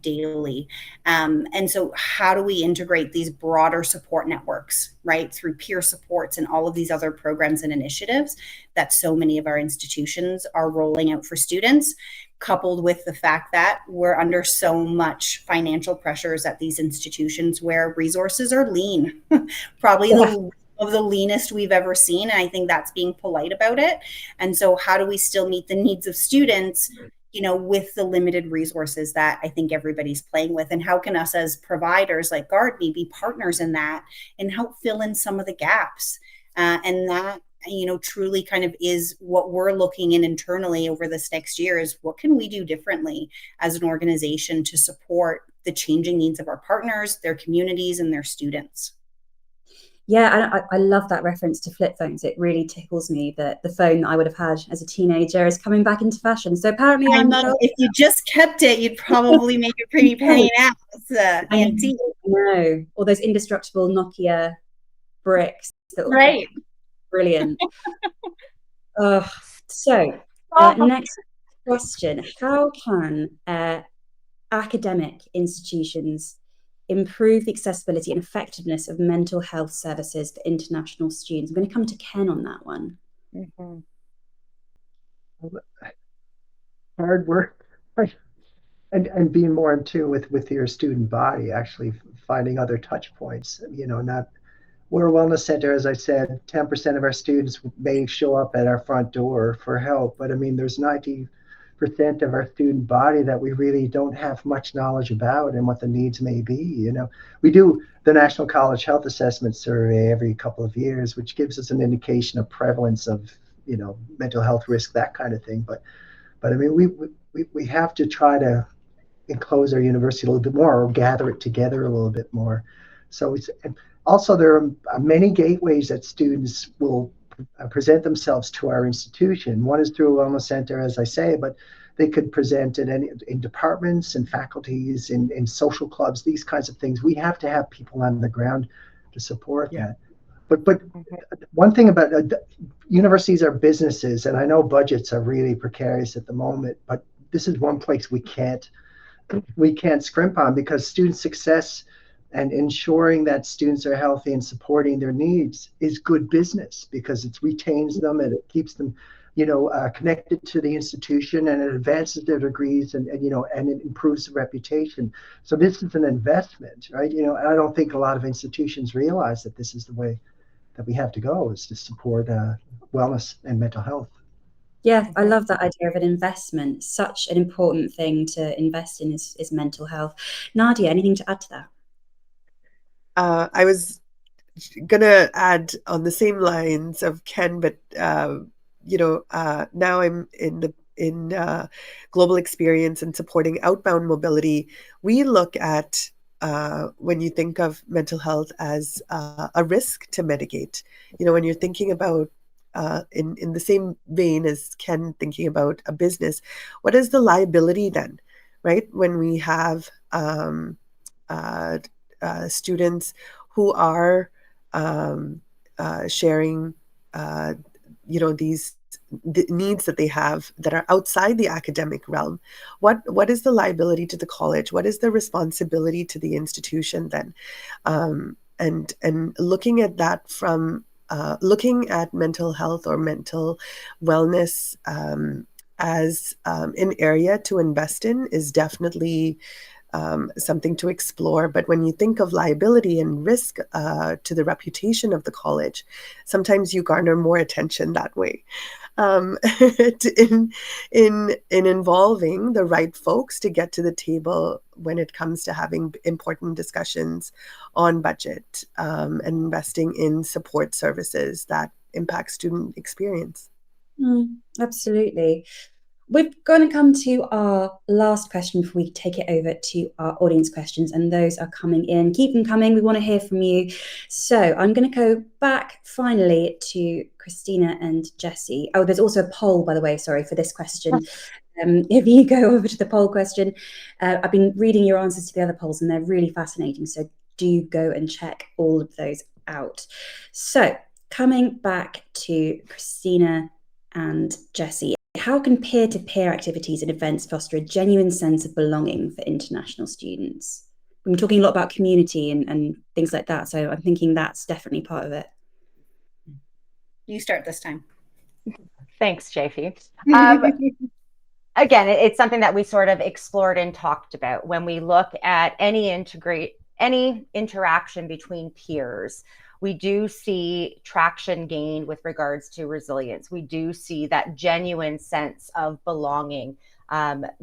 daily. And so how do we integrate these broader support networks, right, through peer supports and all of these other programs and initiatives that so many of our institutions are rolling out for students, coupled with the fact that we're under so much financial pressures at these institutions where resources are lean, probably of the leanest we've ever seen. And I think that's being polite about it. And so how do we still meet the needs of students, with the limited resources that I think everybody's playing with? And how can us as providers like GuardMe be partners in that and help fill in some of the gaps? And that, truly kind of is what we're looking in internally over this next year, is what can we do differently as an organization to support the changing needs of our partners, their communities, and their students? Yeah, I love that reference to flip phones. It really tickles me that the phone that I would have had as a teenager is coming back into fashion. So apparently I'm that old. If you just kept it, you'd probably make a pretty penny now. It's antique. No, or those indestructible Nokia bricks. Right. Brilliant. So next question. How can academic institutions improve the accessibility and effectiveness of mental health services for international students? I'm going to come to Ken on that one. Hard work, and being more in tune with your student body, actually finding other touch points. Not, we're a wellness center, as I said, 10% of our students may show up at our front door for help, but there's 90% of our student body that we really don't have much knowledge about and what the needs may be. We do the National College Health Assessment Survey every couple of years, which gives us an indication of prevalence of mental health risk, that kind of thing. But I mean, we have to try to enclose our university a little bit more, or gather it together a little bit more. So and also there are many gateways that students will present themselves to our institution. One is through a wellness center, as I say, but they could present in departments and faculties, in social clubs, these kinds of things. We have to have people on the ground to support that. But one thing about universities are businesses, and I know budgets are really precarious at the moment, but this is one place we can't scrimp on, because student success and ensuring that students are healthy and supporting their needs is good business, because it retains them and it keeps them, connected to the institution, and it advances their degrees, and it improves the reputation. So this is an investment, right? And I don't think a lot of institutions realize that this is the way that we have to go, is to support wellness and mental health. Yeah, I love that idea of an investment. Such an important thing to invest in is mental health. Nadia, anything to add to that? I was gonna add on the same lines of Ken, but now I'm in global experience and supporting outbound mobility. We look at when you think of mental health as a risk to mitigate. When you're thinking about in the same vein as Ken thinking about a business, what is the liability then, right? When we have students who are sharing, the needs that they have that are outside the academic realm. What is the liability to the college? What is the responsibility to the institution then? And looking at that from looking at mental health or mental wellness as an area to invest in is definitely something to explore. But when you think of liability and risk to the reputation of the college, sometimes you garner more attention that way. In involving the right folks to get to the table when it comes to having important discussions on budget and investing in support services that impact student experience. Absolutely. We're going to come to our last question before we take it over to our audience questions, and those are coming in. Keep them coming. We want to hear from you. So I'm going to go back finally to Christina and Jessie. Oh, there's also a poll, by the way, sorry, for this question. If you go over to the poll question, I've been reading your answers to the other polls, and they're really fascinating. So do go and check all of those out. So coming back to Christina and Jessie, how can peer-to-peer activities and events foster a genuine sense of belonging for international students? I'm talking a lot about community and things like that, so I'm thinking that's definitely part of it. You start this time. Thanks, JP. Again, it's something that we sort of explored and talked about when we look at any interaction between peers. We do see traction gained with regards to resilience. We do see that genuine sense of belonging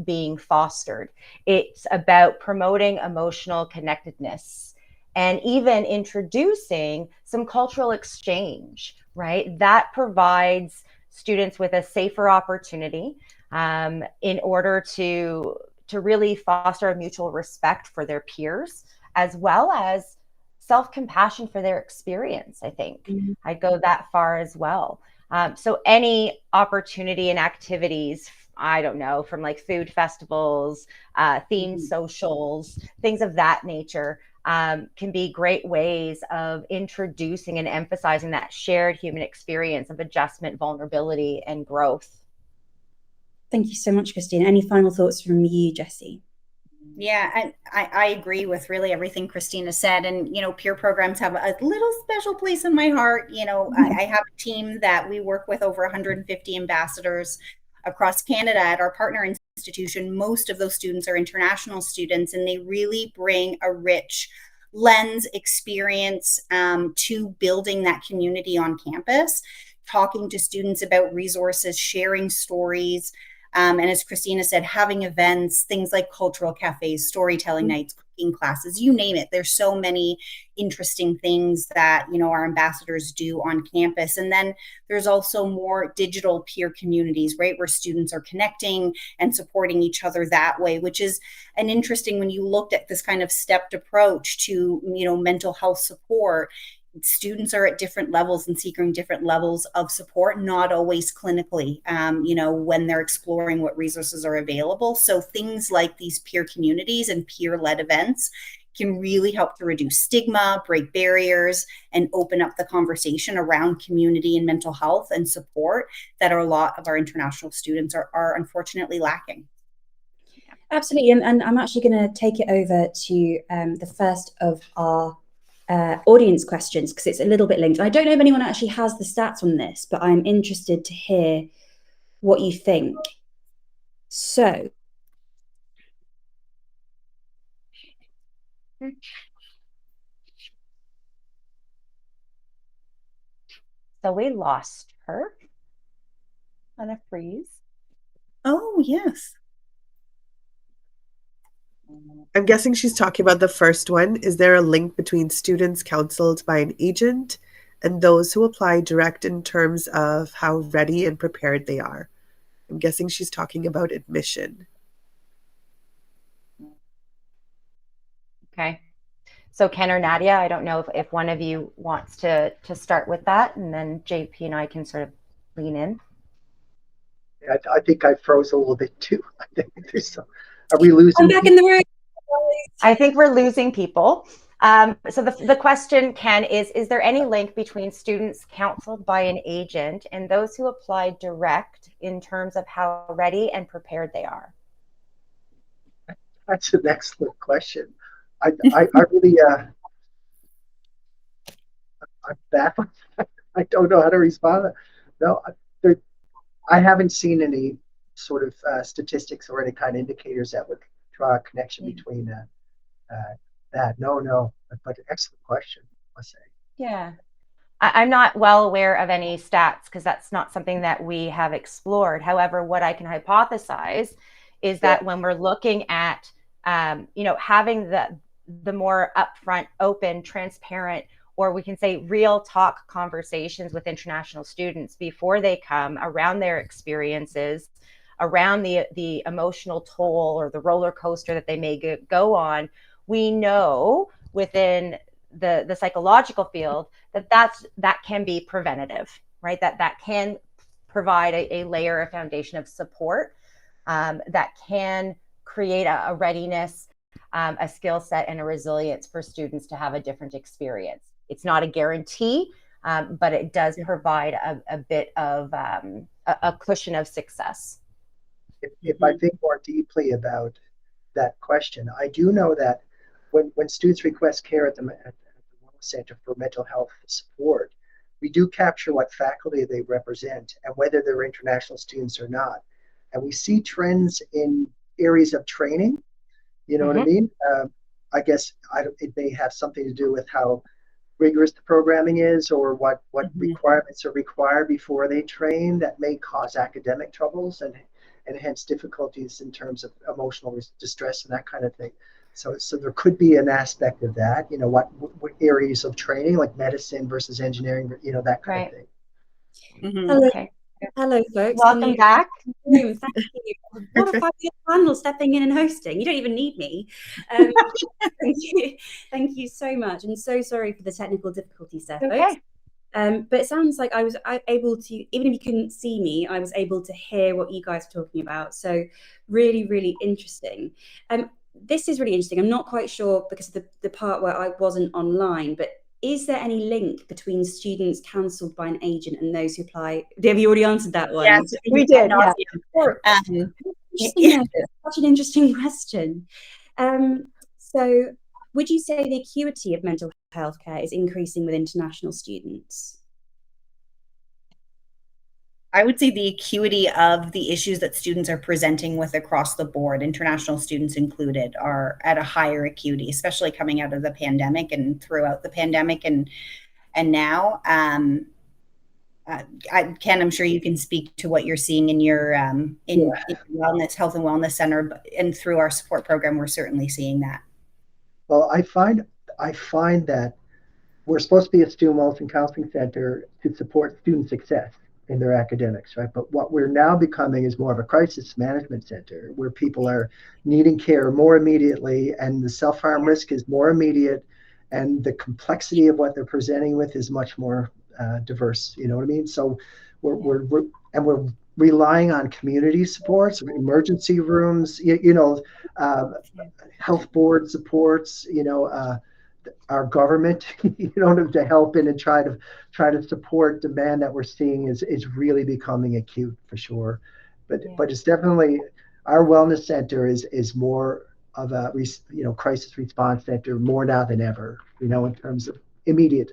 being fostered. It's about promoting emotional connectedness and even introducing some cultural exchange, right? That provides students with a safer opportunity in order to really foster a mutual respect for their peers, as well as self-compassion for their experience. I think I'd go that far as well. So any opportunity and activities, I don't know, from like food festivals, themed socials, things of that nature, can be great ways of introducing and emphasizing that shared human experience of adjustment, vulnerability, and growth. Thank you so much, Christina. Any final thoughts from you, Jessie? Yeah, I agree with really everything Christina said. And, peer programs have a little special place in my heart. I have a team that we work with over 150 ambassadors across Canada at our partner institution. Most of those students are international students, and they really bring a rich lens experience to building that community on campus, talking to students about resources, sharing stories. And as Christina said, having events, things like cultural cafes, storytelling nights, cooking classes, you name it. There's so many interesting things that, our ambassadors do on campus. And then there's also more digital peer communities, right, where students are connecting and supporting each other that way, which is an interesting, when you looked at this kind of stepped approach to, mental health support, students are at different levels and seeking different levels of support, not always clinically, when they're exploring what resources are available. So things like these peer communities and peer-led events can really help to reduce stigma, break barriers, and open up the conversation around community and mental health and support that a lot of our international students are unfortunately lacking. Absolutely. And I'm actually going to take it over to the first of our audience questions, because it's a little bit linked. I don't know if anyone actually has the stats on this, but I'm interested to hear what you think. So we lost her on a freeze. Oh, yes. I'm guessing she's talking about the first one. Is there a link between students counseled by an agent and those who apply direct in terms of how ready and prepared they are? I'm guessing she's talking about admission. Okay. So Ken or Nadia, I don't know if one of you wants to start with that, and then JP and I can sort of lean in. I think I froze a little bit too. I think there's some. Are we losing? I'm back in the room. I think we're losing people. So the question, Ken, is there any link between students counseled by an agent and those who apply direct in terms of how ready and prepared they are? That's an excellent question. I really, I'm baffled. I don't know how to respond. No, I haven't seen any sort of statistics or any kind of indicators that would draw a connection between that. No, but excellent question, I must say. Yeah. I'm not well aware of any stats because that's not something that we have explored. However, what I can hypothesize is that when we're looking at, having the more upfront, open, transparent, or we can say real talk conversations with international students before they come around their experiences, around the emotional toll or the roller coaster that they may go on, we know within the psychological field that can be preventative, right? That can provide a layer, a foundation of support that can create a readiness, a skill set, and a resilience for students to have a different experience. It's not a guarantee, but it does provide a bit of a cushion of success. If I think more deeply about that question, I do know that when students request care at the Wellness Center for mental health support, we do capture what faculty they represent and whether they're international students or not. And we see trends in areas of training. You know what I mean? I guess it may have something to do with how rigorous the programming is, or what requirements are required before they train that may cause academic troubles and hence difficulties in terms of emotional distress and that kind of thing. So there could be an aspect of that, what areas of training, like medicine versus engineering, that kind of thing. Hello. Okay. Hello, folks. Welcome back. Thank you. What a fabulous panel stepping in and hosting. You don't even need me. Thank you so much. And so sorry for the technical difficulties there, folks. But it sounds like I was able to, even if you couldn't see me, I was able to hear what you guys were talking about. So really, really interesting. This is really interesting. I'm not quite sure because of the part where I wasn't online, but is there any link between students counselled by an agent and those who apply? Have you already answered that one? Yes, we did. Yeah. Such an interesting question. So would you say the acuity of mental health care is increasing with international students? I would say the acuity of the issues that students are presenting with across the board, international students included, are at a higher acuity, especially coming out of the pandemic and throughout the pandemic and now. Ken, I'm sure you can speak to what you're seeing in your in wellness, health and wellness center, and through our support program, we're certainly seeing that. Well, I find that we're supposed to be a student wellness and counseling center to support student success in their academics, right? But what we're now becoming is more of a crisis management center where people are needing care more immediately, and the self-harm risk is more immediate, and the complexity of what they're presenting with is much more diverse. You know what I mean? So we're relying on community supports, emergency rooms, uh, health board supports, our government, to help in and try to support demand that we're seeing is really becoming acute for sure. But it's definitely our wellness center is more of a crisis response center more now than ever, in terms of immediate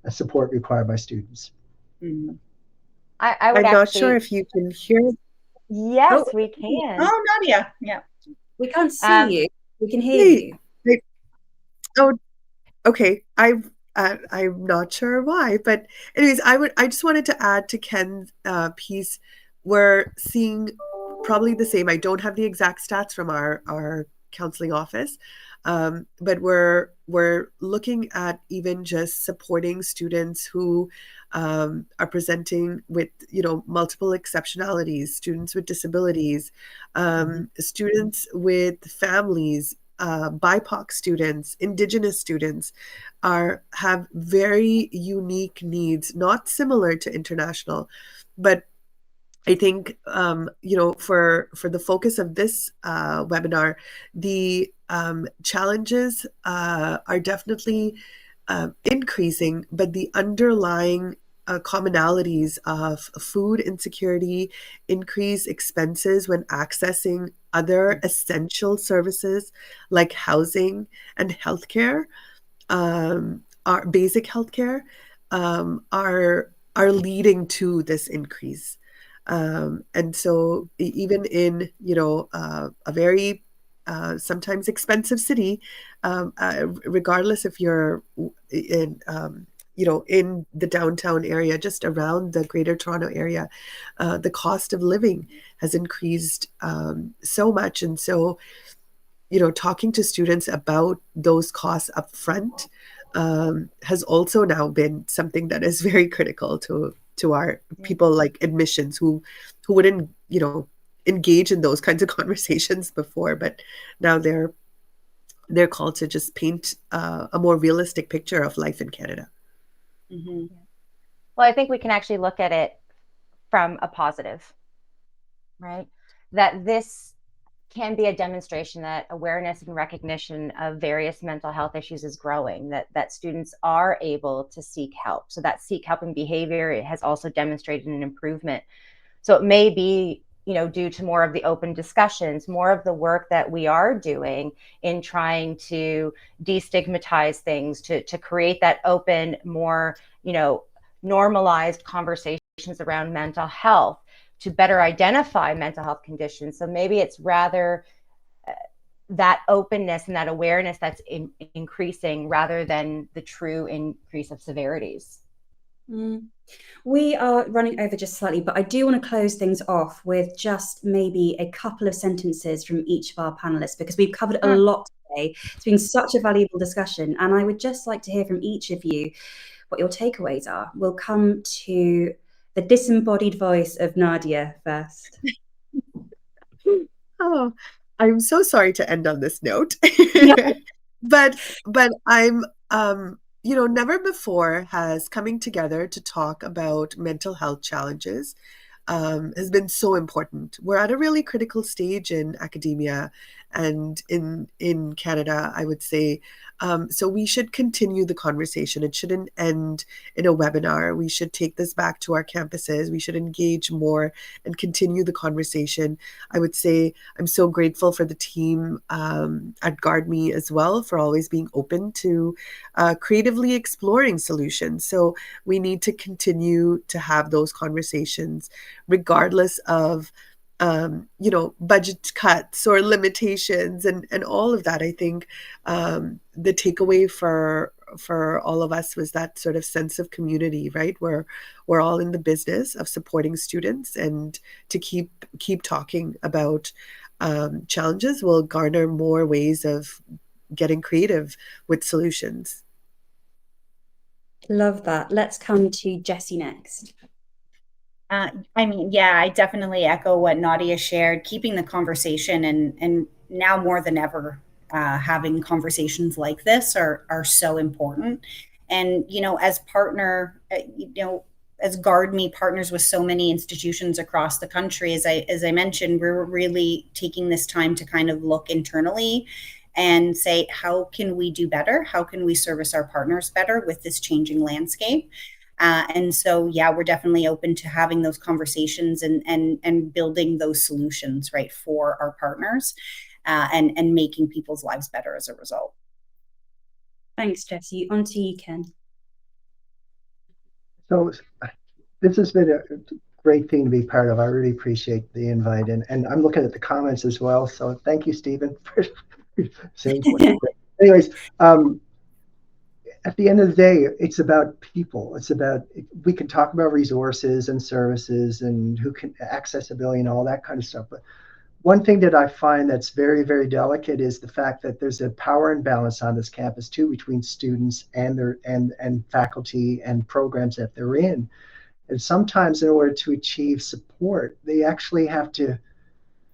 support required by students. Mm-hmm. I would I'm not sure actually. if you can hear. Yes, Oh, we can. Oh, Nadia. Yeah. We can't see you. We can hear hey, you. hey, oh, okay. I'm not sure why, but anyways, I just wanted to add to Ken's piece. We're seeing probably the same. I don't have the exact stats from our counseling office, but we're looking at even just supporting students who are presenting with multiple exceptionalities, students with disabilities, students with families, BIPOC students, Indigenous students have very unique needs, not similar to international, but I think for the focus of this webinar, the challenges are definitely increasing, but the underlying commonalities of food insecurity, increased expenses when accessing other essential services like housing and healthcare, our basic healthcare, are leading to this increase. And so even in a very sometimes expensive city, regardless if you're in in the downtown area, just around the Greater Toronto area, the cost of living has increased so much, and so talking to students about those costs up front has also now been something that is very critical to our people like admissions who wouldn't engage in those kinds of conversations before, but now they're called to just paint a more realistic picture of life in Canada. Mm-hmm. Well, I think we can actually look at it from a positive, right? That this can be a demonstration that awareness and recognition of various mental health issues is growing, that students are able to seek help. So that seek help in behavior, it has also demonstrated an improvement. So it may be, due to more of the open discussions, more of the work that we are doing in trying to destigmatize things, to create that open, more, normalized conversations around mental health, to better identify mental health conditions. So maybe it's rather that openness and that awareness that's increasing rather than the true increase of severities. We are running over just slightly, but I do want to close things off with just maybe a couple of sentences from each of our panelists, because we've covered a lot today. It's been such a valuable discussion, and I would just like to hear from each of you what your takeaways are. We'll come to the disembodied voice of Nadia first. Oh, I'm so sorry to end on this note. but I'm never before has coming together to talk about mental health challenges has been so important. We're at a really critical stage in academia and in Canada, I would say. So we should continue the conversation. It shouldn't end in a webinar. We should take this back to our campuses. We should engage more and continue the conversation. I would say I'm so grateful for the team at GuardMe as well for always being open to creatively exploring solutions. So we need to continue to have those conversations regardless of budget cuts or limitations and all of that. I think the takeaway for all of us was that sort of sense of community, right? Where we're all in the business of supporting students, and to keep talking about challenges will garner more ways of getting creative with solutions. Love that. Let's come to Jessie next. I mean, yeah, I definitely echo what Nadia shared. Keeping the conversation and now more than ever, having conversations like this are so important. And as partner, as GuardMe partners with so many institutions across the country, as I mentioned, we're really taking this time to kind of look internally and say, how can we do better? How can we service our partners better with this changing landscape? And so, yeah, we're definitely open to having those conversations and building those solutions, right, for our partners, and making people's lives better as a result. Thanks, Jessie. On to you, Ken. So this has been a great thing to be part of. I really appreciate the invite, and I'm looking at the comments as well. So thank you, Stephen, for saying. Anyways, at the end of the day, it's about people. It's about, we can talk about resources and services and who can accessibility and all that kind of stuff. But one thing that I find that's very, very delicate is the fact that there's a power imbalance on this campus too between students and their and faculty and programs that they're in. And sometimes in order to achieve support, they actually have to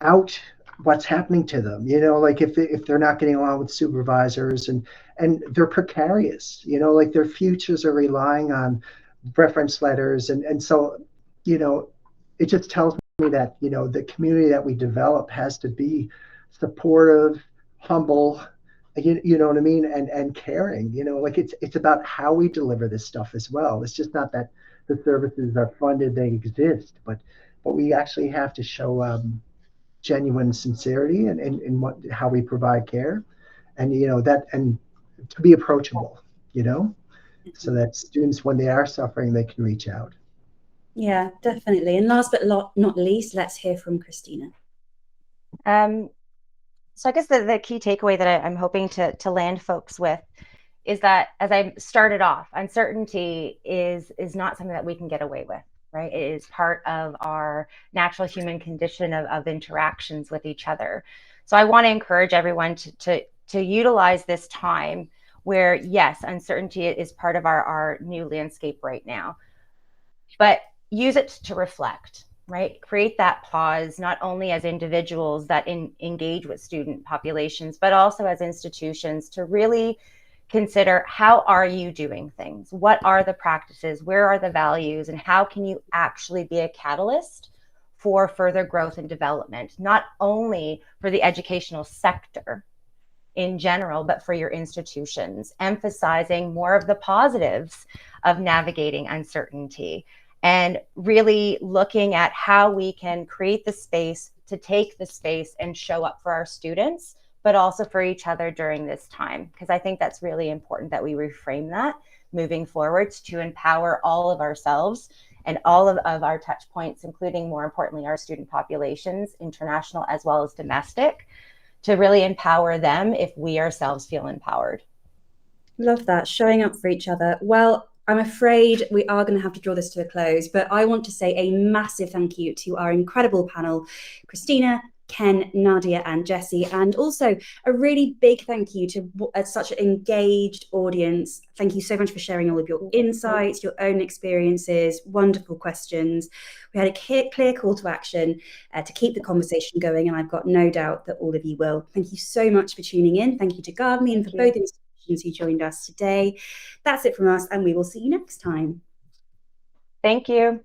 out what's happening to them, like if they're not getting along with supervisors and they're precarious, like their futures are relying on reference letters. And so, it just tells me that, the community that we develop has to be supportive, humble, you know what I mean? And caring, like it's about how we deliver this stuff as well. It's just not that the services are funded, they exist, but we actually have to show, genuine sincerity in how we provide care, and that, and to be approachable, so that students, when they are suffering, they can reach out. Yeah, definitely. And last but not least, let's hear from Christina. So I guess the key takeaway that I'm hoping to land folks with is that, as I started off, uncertainty is not something that we can get away with. Right? It is part of our natural human condition of interactions with each other. So I want to encourage everyone to utilize this time where, yes, uncertainty is part of our new landscape right now, but use it to reflect, right? Create that pause, not only as individuals that engage with student populations, but also as institutions, to really consider, how are you doing things? What are the practices? Where are the values? And how can you actually be a catalyst for further growth and development, not only for the educational sector in general, but for your institutions, emphasizing more of the positives of navigating uncertainty and really looking at how we can create the space to take the space and show up for our students, but also for each other during this time. Because I think that's really important that we reframe that moving forwards to empower all of ourselves and all of our touch points, including, more importantly, our student populations, international as well as domestic, to really empower them if we ourselves feel empowered. Love that, showing up for each other. Well, I'm afraid we are going to have to draw this to a close, but I want to say a massive thank you to our incredible panel, Christina, Ken, Nadia, and Jessie, and also a really big thank you to such an engaged audience. Thank you so much for sharing all of your insights, your own experiences, wonderful questions. We had a clear call to action to keep the conversation going, and I've got no doubt that all of you will. Thank you so much for tuning in. Thank you to GuardMe and for both institutions who joined us today. That's it from us, and we will see you next time. Thank you.